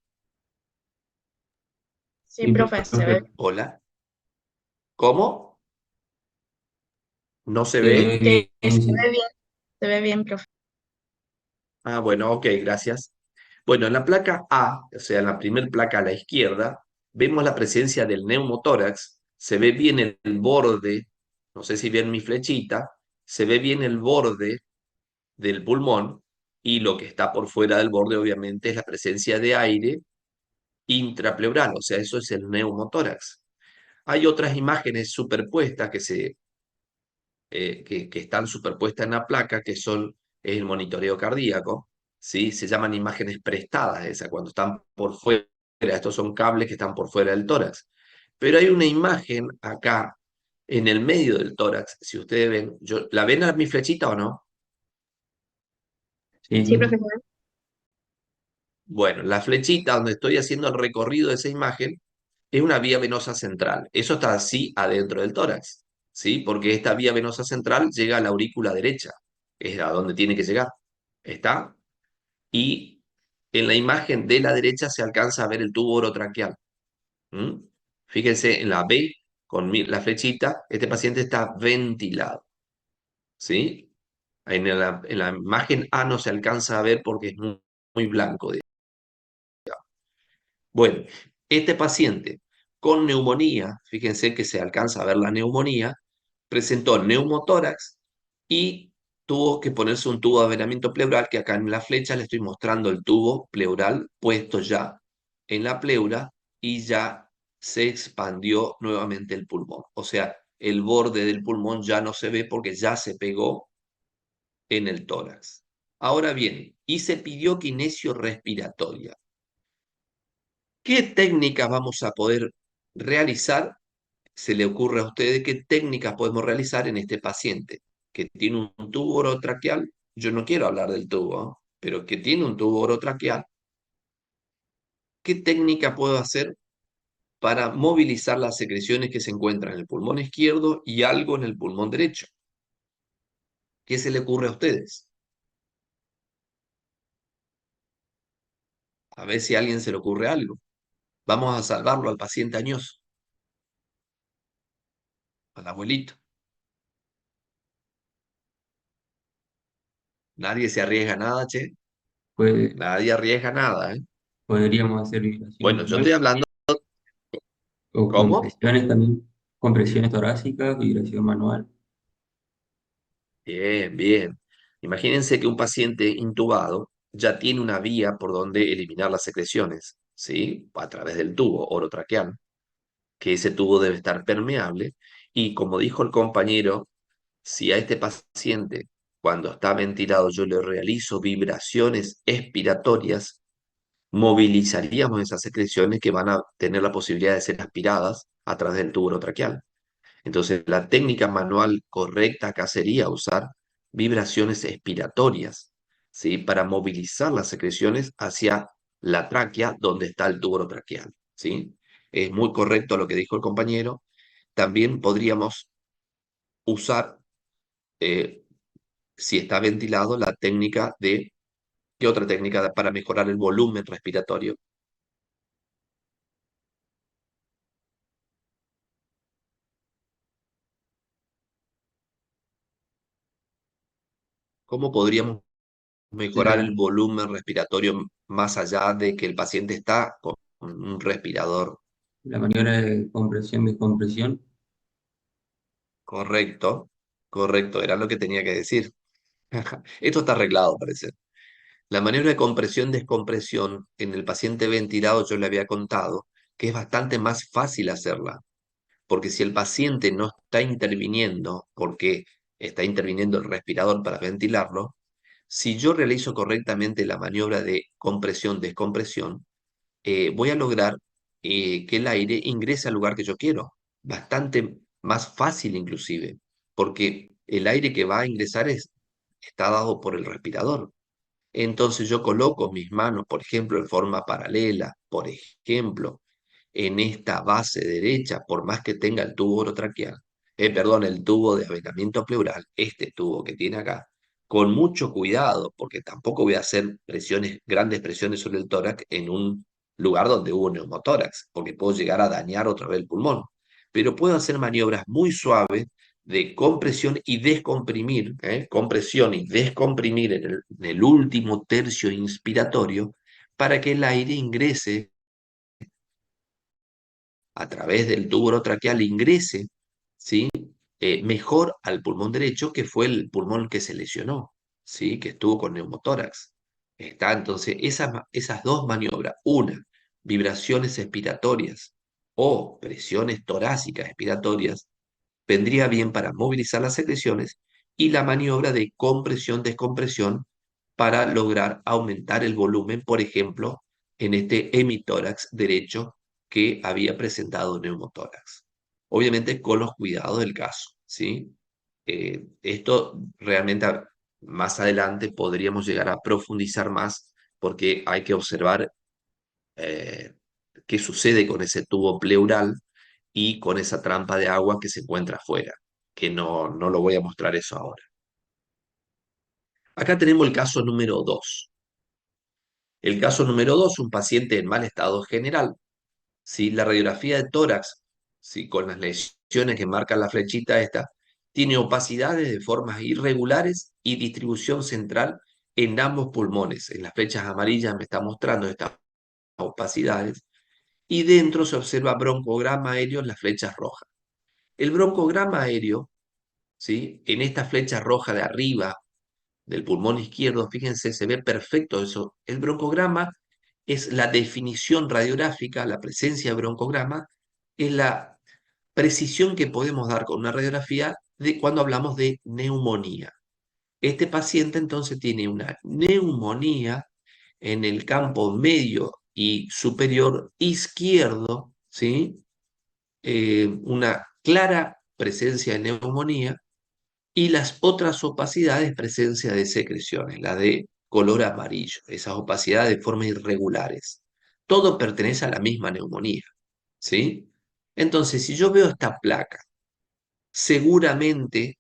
Sí, Sí, profe, se ve, profe, Hola. ¿Cómo? ¿No se se ve ve? sí, bien, sí. se ve bien, profe. Ah, bueno, ok, gracias. Bueno, en la placa A, o sea, en la primer placa a la izquierda, vemos la presencia del neumotórax, se ve bien el borde no sé si ven mi flechita, se ve bien el borde del pulmón y lo que está por fuera del borde obviamente es la presencia de aire intrapleural, o sea, eso es el neumotórax. Hay otras imágenes superpuestas que están superpuestas en la placa, que son el monitoreo cardíaco, ¿sí? Se llaman imágenes prestadas esas, cuando están por fuera, estos son cables que están por fuera del tórax. Pero hay una imagen acá, en el medio del tórax, si ustedes ven, ¿la ven a mi flechita o no? Sí, Sí, sí. profesor. Bueno, la flechita donde estoy haciendo el recorrido de esa imagen es una vía venosa central. Eso está así adentro del tórax, ¿sí? Porque esta vía venosa central llega a la aurícula derecha, es a donde tiene que llegar. ¿Está? Y en la imagen de la derecha se alcanza a ver el tubo orotraqueal. ¿Mm? Fíjense en la B con la flechita, este paciente está ventilado, ¿sí? En la imagen A no se alcanza a ver porque es muy blanco. Bueno, este paciente con neumonía, fíjense que se alcanza a ver la neumonía, presentó neumotórax y tuvo que ponerse un tubo de avenamiento pleural, que acá en la flecha le estoy mostrando el tubo pleural puesto ya en la pleura y ya se expandió nuevamente el pulmón. O sea, el borde del pulmón ya no se ve porque ya se pegó en el tórax. Ahora bien, y se pidió kinesio respiratoria. ¿Qué técnicas vamos a poder realizar? ¿Se le ocurre a ustedes qué técnicas podemos realizar en este paciente que tiene un tubo orotraqueal? Yo no quiero hablar del tubo, ¿no? Pero que tiene un tubo orotraqueal. ¿Qué técnica puedo hacer para movilizar las secreciones que se encuentran en el pulmón izquierdo y algo en el pulmón derecho? ¿Qué se le ocurre a ustedes? A ver si a alguien se le ocurre algo. Vamos a salvarlo al paciente añoso, al abuelito. Nadie se arriesga a nada, che. Puede- Nadie arriesga nada, ¿eh? Podríamos hacer vibración Bueno, yo estoy manual hablando. o ¿Cómo? compresiones también, compresiones torácicas, vibración manual. Bien, bien. Imagínense que un paciente intubado ya tiene una vía por donde eliminar las secreciones, ¿sí? A través del tubo orotraqueal, que ese tubo debe estar permeable. Y como dijo el compañero, si a este paciente, cuando está ventilado, yo le realizo vibraciones expiratorias, movilizaríamos esas secreciones que van a tener la posibilidad de ser aspiradas a través del tubo orotraqueal. Entonces, la técnica manual correcta acá sería usar vibraciones expiratorias, ¿sí? Para movilizar las secreciones hacia la tráquea donde está el tubo orotraqueal, ¿sí? Es muy correcto lo que dijo el compañero. También podríamos usar, eh, si está ventilado, la técnica de, ¿qué otra técnica para mejorar el volumen respiratorio? ¿Cómo podríamos mejorar el La, volumen respiratorio más allá de que el paciente está con un respirador? la maniobra de compresión, descompresión, Correcto, correcto, era lo que tenía que decir. Esto está arreglado, parece. La maniobra de compresión-descompresión en el paciente ventilado yo le había contado que es bastante más fácil hacerla, porque si el paciente no está interviniendo, porque está interviniendo el respirador para ventilarlo, si yo realizo correctamente la maniobra de compresión-descompresión, voy a lograr que el aire ingrese al lugar que yo quiero. Bastante más fácil inclusive, porque el aire que va a ingresar está dado por el respirador. Entonces yo coloco mis manos, por ejemplo, en forma paralela, por ejemplo, en esta base derecha, por más que tenga el tubo orotraqueal, perdón, el tubo de avenamiento pleural, este tubo que tiene acá, con mucho cuidado, porque tampoco voy a hacer presiones, grandes presiones sobre el tórax en un lugar donde hubo neumotórax, porque puedo llegar a dañar otra vez el pulmón. Pero puedo hacer maniobras muy suaves de compresión y descomprimir, compresión y descomprimir en el último tercio inspiratorio para que el aire ingrese a través del tubo orotraqueal, ingrese, ¿sí? mejor al pulmón derecho, que fue el pulmón que se lesionó, ¿sí? Que estuvo con neumotórax. Está entonces esas dos maniobras, una, vibraciones expiratorias o presiones torácicas expiratorias, vendría bien para movilizar las secreciones, y la maniobra de compresión-descompresión para lograr aumentar el volumen, por ejemplo, en este hemitórax derecho que había presentado neumotórax. Obviamente con los cuidados del caso, ¿sí? Esto realmente más adelante podríamos llegar a profundizar más, porque hay que observar eh, qué sucede con ese tubo pleural y con esa trampa de agua que se encuentra afuera, que no lo voy a mostrar eso ahora. Acá tenemos el caso número 2. El caso número 2, un paciente en mal estado general, ¿sí? La radiografía de tórax, ¿sí? Con las lesiones que marcan la flechita esta, tiene opacidades de formas irregulares y distribución central en ambos pulmones. En las flechas amarillas me está mostrando estas opacidades, y dentro se observa broncograma aéreo en las flechas rojas. El broncograma aéreo, ¿sí? En esta flecha roja de arriba del pulmón izquierdo, fíjense, se ve perfecto eso. El broncograma es la definición radiográfica, la presencia de broncograma, es la precisión que podemos dar con una radiografía de cuando hablamos de neumonía. Este paciente entonces tiene una neumonía en el campo medio y superior izquierdo, ¿sí? Una clara presencia de neumonía, y las otras opacidades, presencia de secreciones, la de color amarillo, esas opacidades de forma irregulares. Todo pertenece a la misma neumonía, ¿sí? Entonces, si yo veo esta placa, seguramente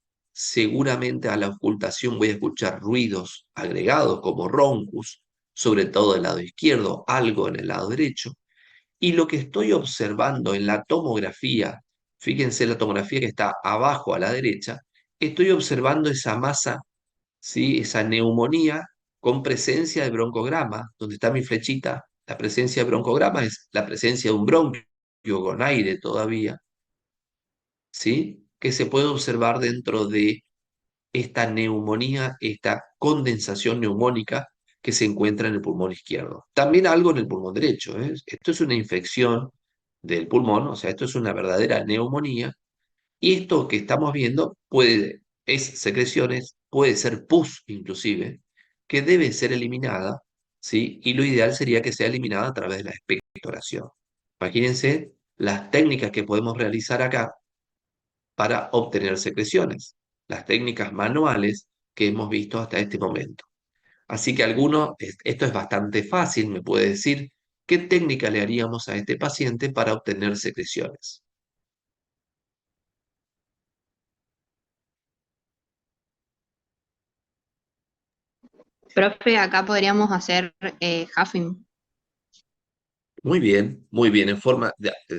a la ocultación voy a escuchar ruidos agregados como roncus, sobre todo del lado izquierdo, algo en el lado derecho, y lo que estoy observando en la tomografía, fíjense la tomografía que está abajo a la derecha, estoy observando esa masa, ¿sí? Esa neumonía con presencia de broncograma, donde está mi flechita. La presencia de broncograma es la presencia de un bronquio con aire todavía, ¿sí? Que se puede observar dentro de esta neumonía, esta condensación neumónica que se encuentra en el pulmón izquierdo. También algo en el pulmón derecho, ¿eh? Esto es una infección del pulmón, o sea, esto es una verdadera neumonía, y esto que estamos viendo es secreciones, puede ser pus inclusive, que debe ser eliminada, ¿sí? Y lo ideal sería que sea eliminada a través de la expectoración. Imagínense las técnicas que podemos realizar acá para obtener secreciones, las técnicas manuales que hemos visto hasta este momento. Así que esto es bastante fácil, me puede decir qué técnica le haríamos a este paciente para obtener secreciones. Profe, acá podríamos hacer huffing. Muy bien,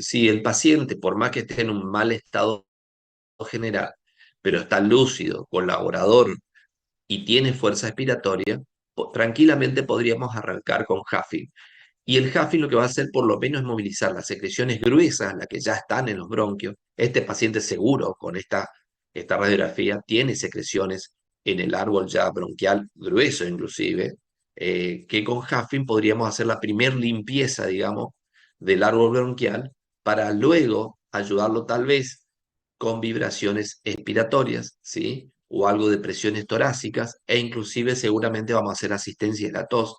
si el paciente, por más que esté en un mal estado general, pero está lúcido, colaborador y tiene fuerza expiratoria, tranquilamente podríamos arrancar con huffing. Y el huffing lo que va a hacer por lo menos es movilizar las secreciones gruesas, las que ya están en los bronquios. Este paciente seguro con esta radiografía tiene secreciones en el árbol ya bronquial grueso inclusive, que con huffing podríamos hacer la primer limpieza, digamos, del árbol bronquial, para luego ayudarlo tal vez con vibraciones expiratorias, ¿sí? O algo de presiones torácicas, e inclusive seguramente vamos a hacer asistencia de la tos,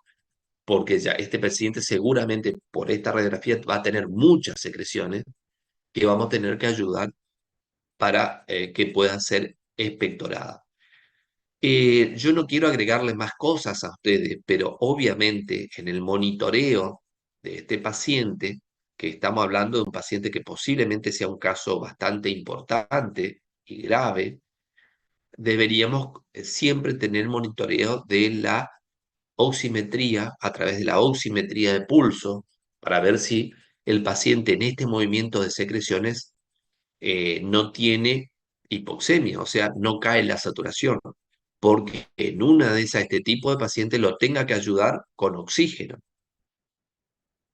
porque ya este paciente seguramente por esta radiografía va a tener muchas secreciones que vamos a tener que ayudar para que pueda ser expectorada. Yo no quiero agregarle más cosas a ustedes, pero obviamente en el monitoreo de este paciente, que estamos hablando de un paciente que posiblemente sea un caso bastante importante y grave, deberíamos siempre tener monitoreo de la oximetría, a través de la oximetría de pulso, para ver si el paciente en este movimiento de secreciones no tiene hipoxemia, o sea, no cae la saturación, porque en una de esas, este tipo de paciente lo tenga que ayudar con oxígeno,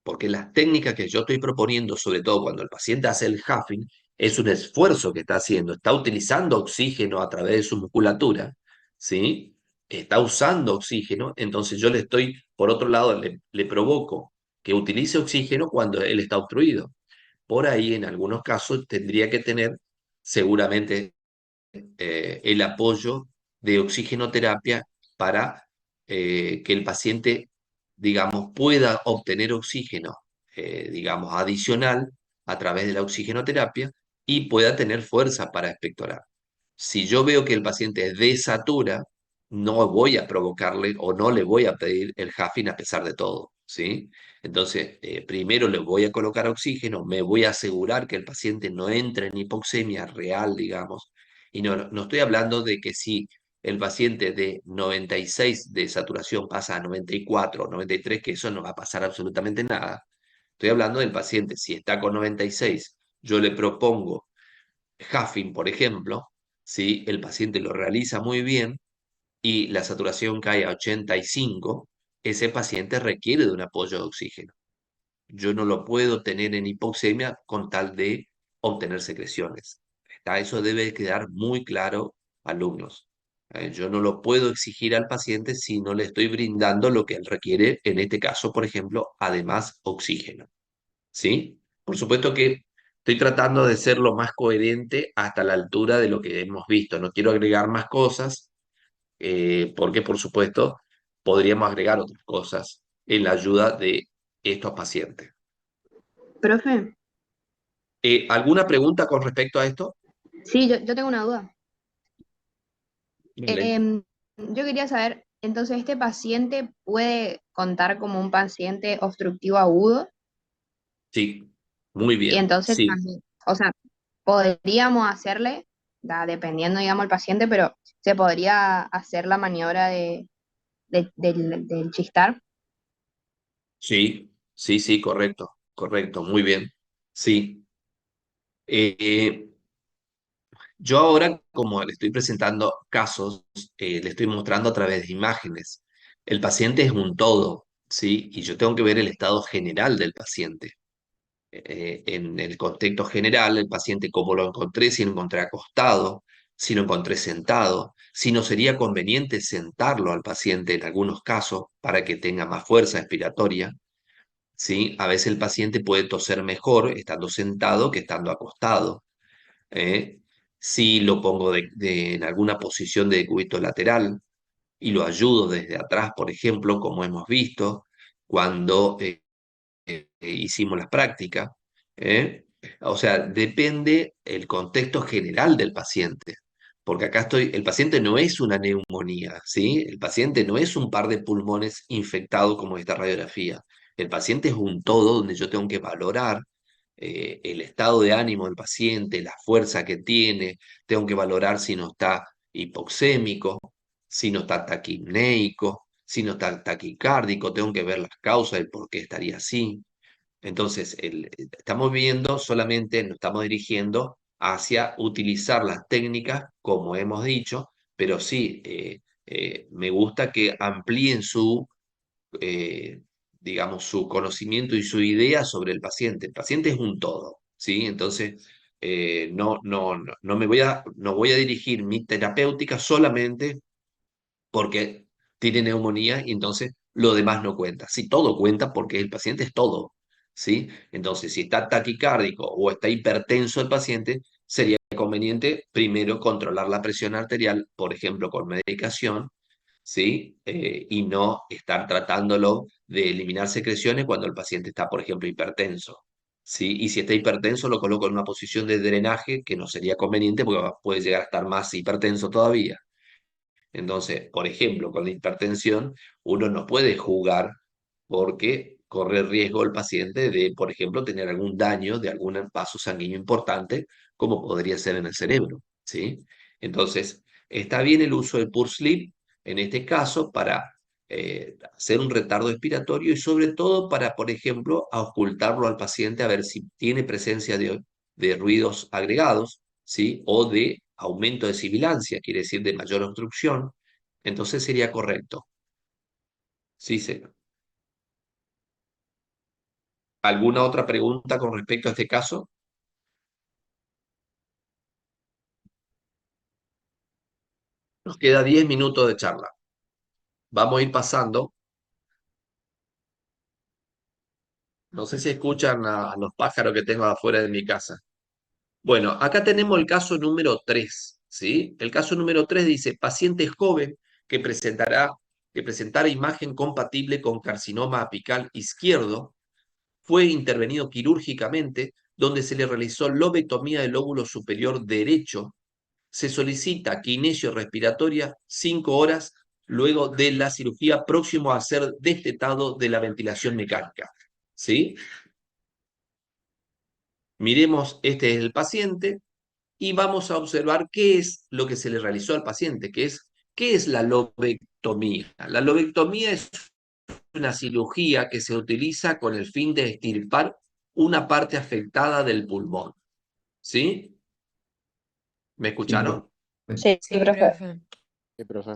porque las técnicas que yo estoy proponiendo, sobre todo cuando el paciente hace el huffing, es un esfuerzo que está haciendo, está utilizando oxígeno a través de su musculatura, ¿sí? Está usando oxígeno, entonces yo le estoy, por otro lado, le provoco que utilice oxígeno cuando él está obstruido. Por ahí, en algunos casos, tendría que tener seguramente el apoyo de oxigenoterapia para que el paciente, digamos, pueda obtener oxígeno, digamos, adicional a través de la oxigenoterapia y pueda tener fuerza para expectorar. Si yo veo que el paciente desatura, no voy a provocarle o no le voy a pedir el Huffing a pesar de todo, ¿sí? Entonces, primero le voy a colocar oxígeno, me voy a asegurar que el paciente no entre en hipoxemia real, digamos, y no estoy hablando de que si el paciente de 96 de saturación pasa a 94 o 93, que eso no va a pasar absolutamente nada. Estoy hablando del paciente, si está con 96, yo le propongo Huffing, por ejemplo, si el paciente lo realiza muy bien y la saturación cae a 85, ese paciente requiere de un apoyo de oxígeno. Yo no lo puedo tener en hipoxemia con tal de obtener secreciones. Eso debe quedar muy claro, alumnos. Yo no lo puedo exigir al paciente si no le estoy brindando lo que él requiere, en este caso, por ejemplo, además oxígeno. ¿Sí? Por supuesto que estoy tratando de ser lo más coherente hasta la altura de lo que hemos visto. No quiero agregar más cosas, porque por supuesto podríamos agregar otras cosas en la ayuda de estos pacientes. Profe, ¿Alguna pregunta con respecto a esto? sí, yo tengo una duda. Vale. Em, yo quería saber, entonces, ¿este paciente puede contar como un paciente obstructivo agudo? Sí, muy Y bien, entonces sí, también, o sea, podríamos hacerle, dependiendo, digamos, el paciente, pero se podría hacer la maniobra del chistar. sí, sí, sí, correcto, correcto, muy bien, sí. Eh, yo ahora, como le estoy presentando casos, le estoy mostrando a través de imágenes. El paciente es un todo, ¿sí? Y yo tengo que ver el estado general del paciente. En el contexto general, el paciente, cómo lo encontré, si lo encontré acostado, si lo encontré sentado, si no sería conveniente sentarlo al paciente en algunos casos para que tenga más fuerza expiratoria, ¿sí? A veces el paciente puede toser mejor estando sentado que estando acostado. ¿Eh? Si lo pongo en alguna posición de decúbito lateral y lo ayudo desde atrás, por ejemplo, como hemos visto cuando hicimos las prácticas. ¿Eh? O sea, depende el contexto general del paciente. Porque acá el paciente no es una neumonía, ¿sí? El paciente no es un par de pulmones infectados como esta radiografía. El paciente es un todo donde yo tengo que valorar el estado de ánimo del paciente, la fuerza que tiene, tengo que valorar si no está hipoxémico, si no está taquipneico, si no está taquicárdico, tengo que ver las causas del por qué estaría así. Entonces, estamos viendo solamente, nos estamos dirigiendo hacia utilizar las técnicas, como hemos dicho, pero sí, me gusta que amplíen eh, digamos, su conocimiento y su idea sobre el paciente. El paciente es un todo, ¿sí? Entonces, no voy a dirigir mi terapéutica solamente porque tiene neumonía y entonces lo demás no cuenta. Sí, todo cuenta porque el paciente es todo, ¿sí? Entonces, si está taquicárdico o está hipertenso el paciente, sería conveniente primero controlar la presión arterial, por ejemplo, con medicación, ¿sí? Y no estar tratándolo de eliminar secreciones cuando el paciente está, por ejemplo, hipertenso. ¿Sí? Y si está hipertenso, lo coloco en una posición de drenaje que no sería conveniente porque puede llegar a estar más hipertenso todavía. Entonces, por ejemplo, con la hipertensión, uno no puede jugar porque corre riesgo el paciente de, por ejemplo, tener algún daño de algún vaso sanguíneo importante, como podría ser en el cerebro, ¿sí? Entonces, está bien el uso del PURSLIP en este caso para hacer un retardo expiratorio y sobre todo para, por ejemplo, ocultarlo al paciente a ver si tiene presencia de ruidos agregados, ¿sí? O de aumento de sibilancia, quiere decir de mayor obstrucción, entonces sería correcto. Sí, señor. ¿Alguna otra pregunta con respecto a este caso? Nos queda 10 minutos de charla. Vamos a ir pasando. No sé si escuchan a los pájaros que tengo afuera de mi casa. Bueno, acá tenemos el caso número 3, ¿sí? El caso número 3 dice, paciente joven que presentara imagen compatible con carcinoma apical izquierdo, fue intervenido quirúrgicamente, donde se le realizó lobectomía del lóbulo superior derecho. Se solicita kinesio respiratoria 5 horas luego de la cirugía, próximo a ser destetado de la ventilación mecánica, ¿sí? Miremos, este es el paciente y vamos a observar qué es lo que se le realizó al paciente, qué es la lobectomía. La lobectomía es una cirugía que se utiliza con el fin de extirpar una parte afectada del pulmón, ¿sí? ¿Me Sí, escucharon? profe. Sí, Sí, profe. profe. Sí, profe.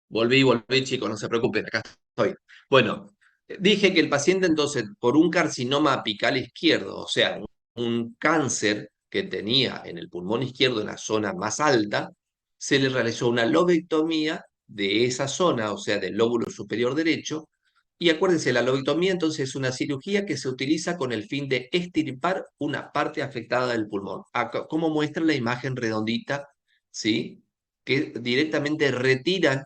Volví, chicos, no se preocupen, acá estoy. Bueno, dije que el paciente entonces, por un carcinoma apical izquierdo, o sea, un cáncer que tenía en el pulmón izquierdo en la zona más alta, se le realizó una lobectomía de esa zona, o sea, del lóbulo superior derecho. Y acuérdense, la lobectomía entonces es una cirugía que se utiliza con el fin de extirpar una parte afectada del pulmón. Acá, como muestra la imagen redondita, ¿sí? Que directamente retiran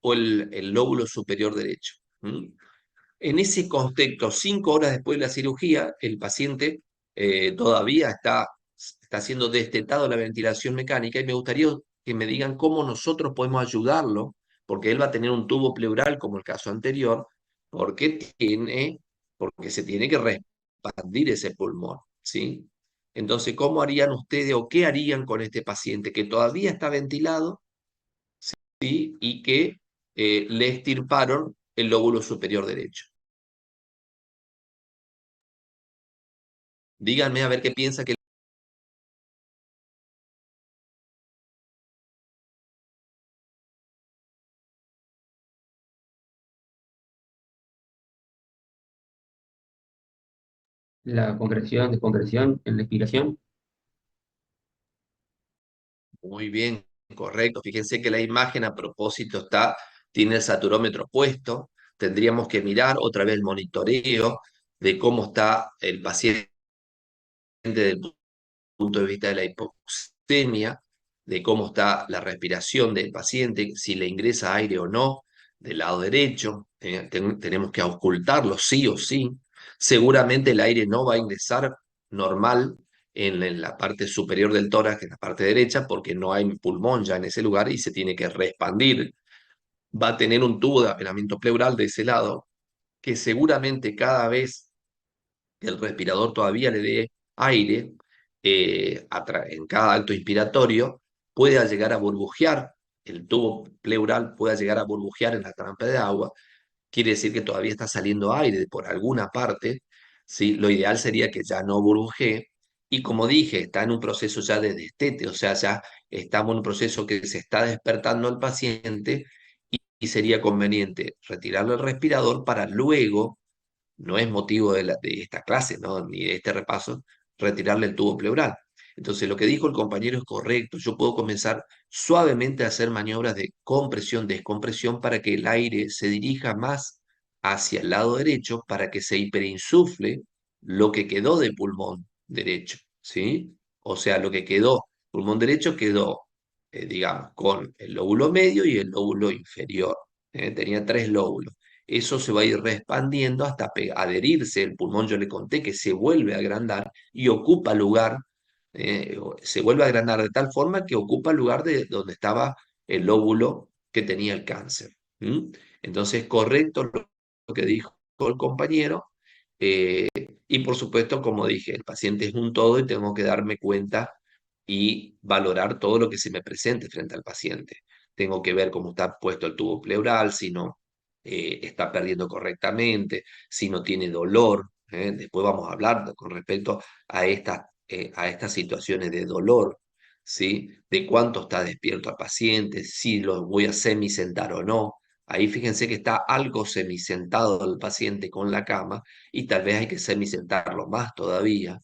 o el lóbulo superior derecho. ¿Mm? En ese contexto, 5 horas después de la cirugía, el paciente todavía está siendo destetado de la ventilación mecánica y me gustaría que me digan cómo nosotros podemos ayudarlo, porque él va a tener un tubo pleural como el caso anterior, porque se tiene que expandir ese pulmón, ¿sí? Entonces, ¿cómo harían ustedes o qué harían con este paciente que todavía está ventilado, ¿sí? Y que le extirparon el lóbulo superior derecho? Díganme a ver qué piensa que... La concreción, desconcreción en la explicación. Muy bien, correcto. Fíjense que la imagen a propósito tiene el saturómetro puesto. Tendríamos que mirar otra vez el monitoreo de cómo está el paciente desde el punto de vista de la hipoxemia, de cómo está la respiración del paciente, si le ingresa aire o no, del lado derecho. Tenemos que ocultarlo sí o sí. Seguramente el aire no va a ingresar normal en la parte superior del tórax, en la parte derecha, porque no hay pulmón ya en ese lugar y se tiene que reexpandir. Va a tener un tubo de apelamiento pleural de ese lado, que seguramente cada vez que el respirador todavía le dé aire en cada acto inspiratorio, pueda llegar a burbujear, el tubo pleural pueda llegar a burbujear en la trampa de agua, quiere decir que todavía está saliendo aire por alguna parte, ¿sí? Lo ideal sería que ya no burbujee, y como dije, está en un proceso ya de destete, o sea, ya estamos en un proceso que se está despertando al paciente y sería conveniente retirarle el respirador para luego, no es motivo de esta clase, ¿no? Ni de este repaso, retirarle el tubo pleural. Entonces, lo que dijo el compañero es correcto. Yo puedo comenzar suavemente a hacer maniobras de compresión, descompresión, para que el aire se dirija más hacia el lado derecho, para que se hiperinsufle lo que quedó de pulmón derecho, ¿sí? O sea, lo que quedó, pulmón derecho quedó, digamos, con el lóbulo medio y el lóbulo inferior. Tenía 3 lóbulos. Eso se va a ir reexpandiendo hasta adherirse. El pulmón, yo le conté que se vuelve a agrandar y ocupa lugar, se vuelve a agrandar de tal forma que ocupa el lugar de donde estaba el lóbulo que tenía el cáncer. ¿Mm? Entonces, correcto lo que dijo el compañero. eh, y por supuesto, como dije, el paciente es un todo y tengo que darme cuenta y valorar todo lo que se me presente frente al paciente. Tengo que ver cómo está puesto el tubo pleural, si no está perdiendo correctamente, si no tiene dolor, Después vamos a hablar con respecto a estas situaciones de dolor, ¿sí? De cuánto está despierto el paciente, si lo voy a semisentar o no. Ahí fíjense que está algo semisentado el paciente con la cama y tal vez hay que semisentarlo más todavía,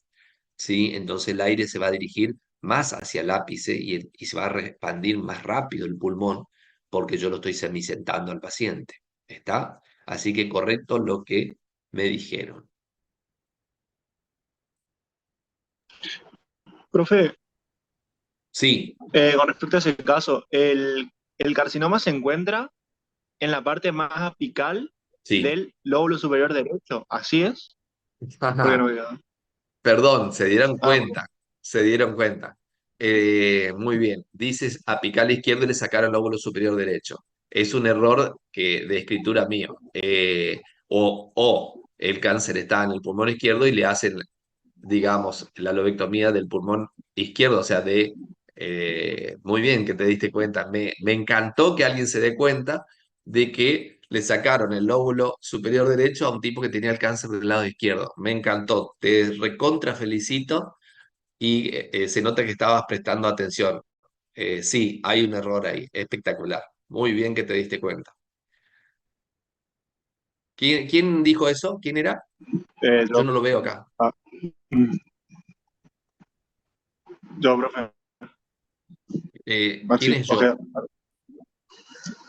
¿sí? Entonces el aire se va a dirigir más hacia el ápice y se va a expandir más rápido el pulmón porque yo lo estoy semisentando al paciente. ¿Está? Así que correcto lo que me dijeron. Profe, Sí, con respecto a ese caso, el carcinoma se encuentra en la parte más apical sí. del lóbulo superior derecho. ¿Así es? Porque no quedó. Perdón, Ah, se dieron cuenta. Muy bien, dices apical izquierdo y le sacaron el lóbulo superior derecho. Es un error de escritura mío. O el cáncer está en el pulmón izquierdo y le hacen, digamos, la lobectomía del pulmón izquierdo, o sea, muy bien que te diste cuenta. Me encantó que alguien se dé cuenta de que le sacaron el lóbulo superior derecho a un tipo que tenía el cáncer del lado izquierdo. Me encantó, te recontra felicito y se nota que estabas prestando atención. Sí, hay un error ahí, espectacular. Muy bien que te diste cuenta. ¿Quién dijo eso? ¿Quién era? Yo yo, no lo veo acá. ah, mm, yo, profe. ¿Quién Maxi, es yo? ojea.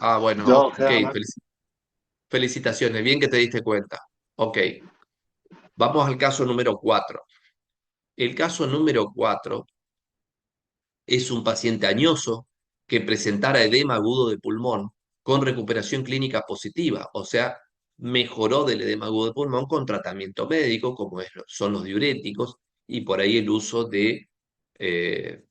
Ah, bueno, Yo, ok, ojea, Maxi. felicitaciones, bien que te diste cuenta. Ok, vamos al caso número 4. El caso número 4 es un paciente añoso que presentara edema agudo de pulmón con recuperación clínica positiva, o sea, mejoró del edema agudo de pulmón con tratamiento médico, como son los diuréticos, y por ahí el uso de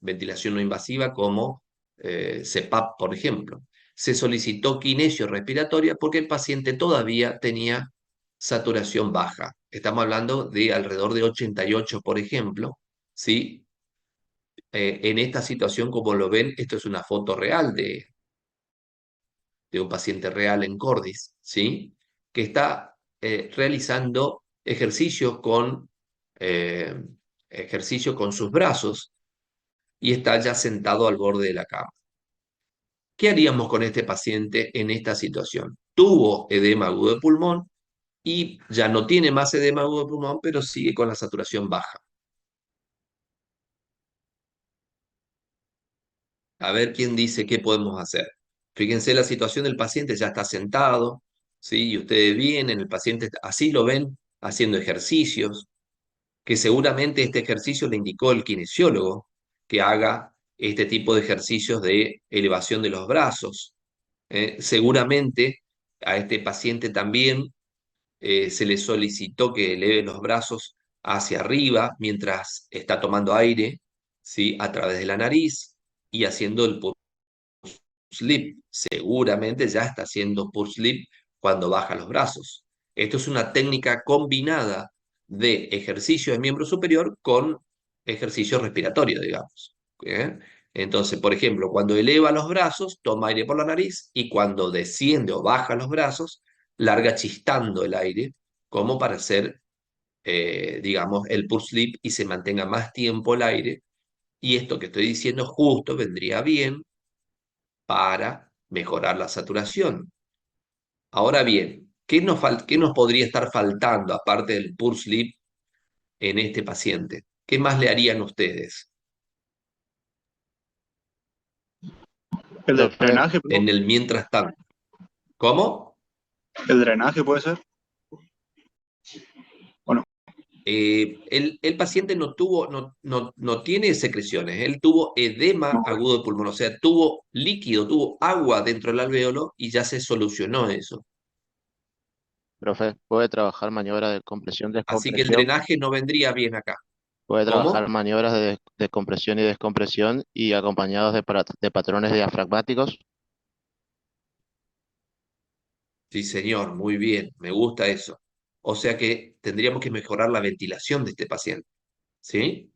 ventilación no invasiva como CPAP, por ejemplo. Se solicitó kinesio respiratoria porque el paciente todavía tenía saturación baja. Estamos hablando de alrededor de 88, por ejemplo, ¿sí? En esta situación, como lo ven, esto es una foto real de un paciente real en Cordis, ¿sí? Que está realizando eh, ejercicio con sus brazos y está ya sentado al borde de la cama. ¿Qué haríamos con este paciente en esta situación? Tuvo edema agudo de pulmón y ya no tiene más edema agudo de pulmón, pero sigue con la saturación baja. A ver quién dice qué podemos hacer. Fíjense la situación del paciente, ya está sentado, ¿sí? Y ustedes vienen, el paciente así lo ven, haciendo ejercicios, que seguramente este ejercicio le indicó el kinesiólogo, que haga este tipo de ejercicios de elevación de los brazos. Seguramente a este paciente también se le solicitó que eleve los brazos hacia arriba mientras está tomando aire, ¿sí? A través de la nariz y haciendo el sleep. Seguramente ya está haciendo push sleep cuando baja los brazos. Esto es una técnica combinada de ejercicio de miembro superior con ejercicio respiratorio, digamos. ¿Eh? Entonces, por ejemplo, cuando eleva los brazos, toma aire por la nariz y cuando desciende o baja los brazos, larga chistando el aire, como para hacer, digamos, el push sleep y se mantenga más tiempo el aire. Y esto que estoy diciendo justo vendría bien para mejorar la saturación. Ahora bien, qué nos podría estar faltando aparte del Pulse Sleep en este paciente? ¿Qué más le harían ustedes El Profe, drenaje, en el mientras tanto? ¿Cómo? el drenaje puede ser. Bueno, El paciente no tiene secreciones, él tuvo edema no, agudo de pulmón, o sea, tuvo líquido, tuvo agua dentro del alveolo y ya se solucionó eso. profe, puede trabajar maniobras de compresión, Así que el descompresión, drenaje no vendría bien acá. puede trabajar ¿Cómo? maniobras de compresión y descompresión y acompañados de patrones diafragmáticos. Sí, señor, muy bien, me gusta eso. O sea que tendríamos que mejorar la ventilación de este paciente, ¿sí?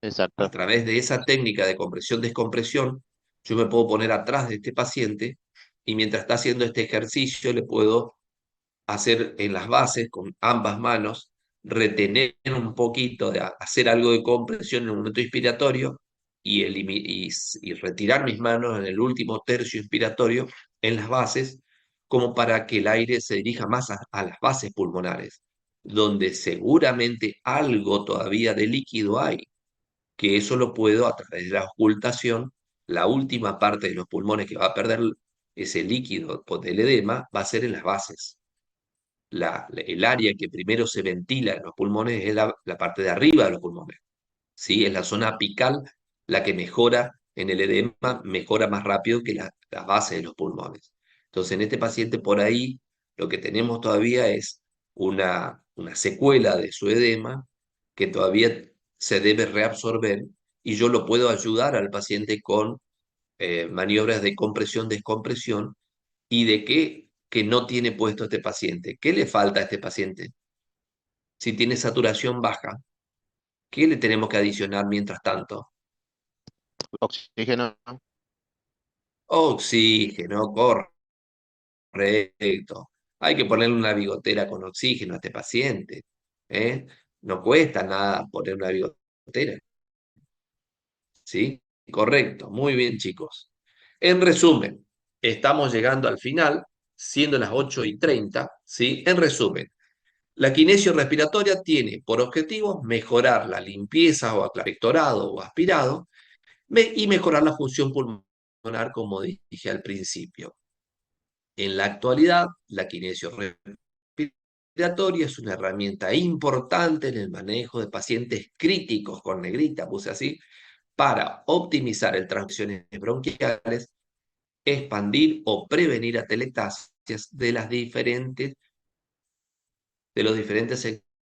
A Exacto. través de esa técnica de compresión-descompresión, yo me puedo poner atrás de este paciente y mientras está haciendo este ejercicio le puedo hacer en las bases con ambas manos retener un poquito, de hacer algo de compresión en el momento inspiratorio y retirar mis manos en el último tercio inspiratorio en las bases, como para que el aire se dirija más a las bases pulmonares, donde seguramente algo todavía de líquido hay, que eso lo puedo a través de la ocultación, la última parte de los pulmones que va a perder ese líquido del edema va a ser en las bases. El área que primero se ventila en los pulmones es la parte de arriba de los pulmones, ¿sí? Es la zona apical la que mejora en el edema, mejora más rápido que la base de los pulmones. Entonces, en este paciente por ahí, lo que tenemos todavía es una secuela de su edema que todavía se debe reabsorber y yo lo puedo ayudar al paciente con maniobras de compresión-descompresión y de qué que no tiene puesto este paciente. ¿Qué le falta a este paciente? Si tiene saturación baja, ¿qué le tenemos que adicionar mientras tanto? Oxígeno, Oxígeno, correcto. Hay que ponerle una bigotera con oxígeno a este paciente. ¿Eh? No cuesta nada poner una bigotera. ¿Sí? Correcto. Muy bien, chicos. En resumen, estamos llegando al final, siendo las 8:30. ¿Sí? En resumen, la kinesio respiratoria tiene por objetivo mejorar la limpieza o aclarectorado o aspirado y mejorar la función pulmonar, como dije al principio. En la actualidad, la kinesio respiratoria es una herramienta importante en el manejo de pacientes críticos, con negrita puse así, para optimizar el transmisiones bronquiales, expandir o prevenir atelectasias de los diferentes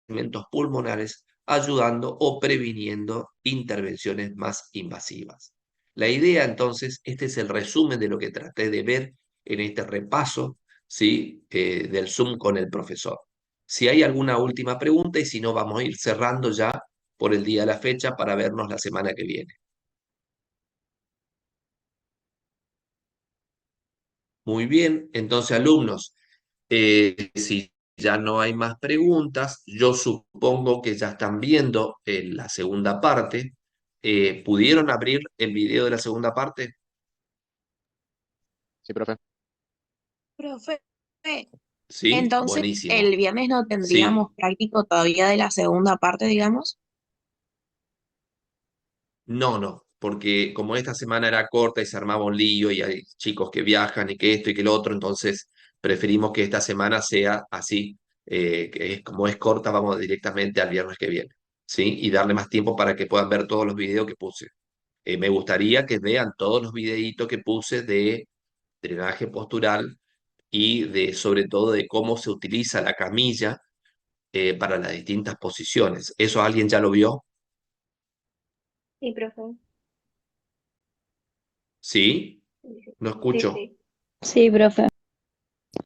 segmentos pulmonares, ayudando o previniendo intervenciones más invasivas. La idea, entonces, este es el resumen de lo que traté de ver en este repaso, ¿sí? Del Zoom con el profesor. Si hay alguna última pregunta y si no, vamos a ir cerrando ya por el día de la fecha para vernos la semana que viene. Muy bien, entonces alumnos, si ya no hay más preguntas, yo supongo que ya están viendo la segunda parte. ¿Pudieron abrir el video de la segunda parte? sí, profe. Profe, Sí, entonces buenísimo. el viernes no tendríamos Sí, práctico todavía de la segunda parte, digamos. no, porque como esta semana era corta y se armaba un lío y hay chicos que viajan y que esto y que lo otro, entonces preferimos que esta semana sea así, que como es corta, vamos directamente al viernes que viene, ¿sí? Y darle más tiempo para que puedan ver todos los videos que puse. Me gustaría que vean todos los videitos que puse de drenaje postural y sobre todo de cómo se utiliza la camilla para las distintas posiciones. ¿Eso alguien ya lo vio? Sí, profe. ¿Sí? Sí, sí. No Sí, escucho. sí. Sí, profe.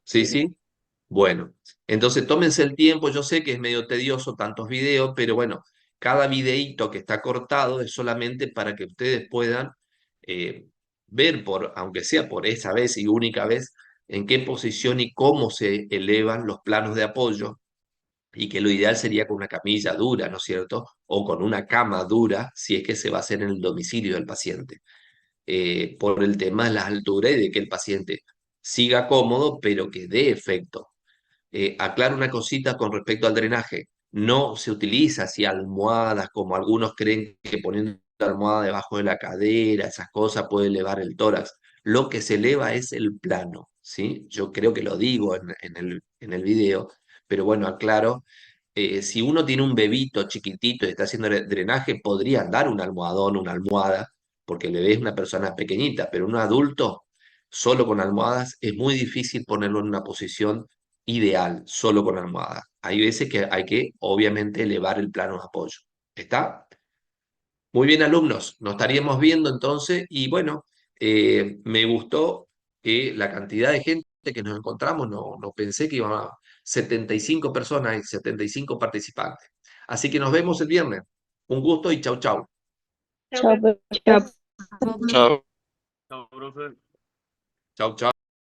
¿Sí, sí? Bueno, entonces tómense el tiempo. Yo sé que es medio tedioso tantos videos, pero bueno, cada videíto que está cortado es solamente para que ustedes puedan eh, ver, aunque sea por esa vez y única vez, en qué posición y cómo se elevan los planos de apoyo, y que lo ideal sería con una camilla dura, ¿no es cierto? O con una cama dura, si es que se va a hacer en el domicilio del paciente, por el tema de las alturas y de que el paciente siga cómodo, pero que dé efecto. Aclaro una cosita con respecto al drenaje. No se utiliza así almohadas, como algunos creen que poniendo la almohada debajo de la cadera, esas cosas puede elevar el tórax. Lo que se eleva es el plano, ¿sí? Yo creo que lo digo en el video, pero bueno, aclaro. Si uno tiene un bebito chiquitito y está haciendo drenaje, podría dar un almohadón, una almohada, porque el bebé es una persona pequeñita, pero un adulto solo con almohadas es muy difícil ponerlo en una posición ideal, solo con almohada. Hay veces que hay que, obviamente, elevar el plano de apoyo. ¿Está? Muy bien, alumnos. Nos estaríamos viendo entonces y bueno, me gustó que la cantidad de gente que nos encontramos, no pensé que iban a 75 personas y 75 participantes. Así que nos vemos el viernes. Un gusto y chau, chau. Chao, Chao, profe. profe. Chao. Chau, chau.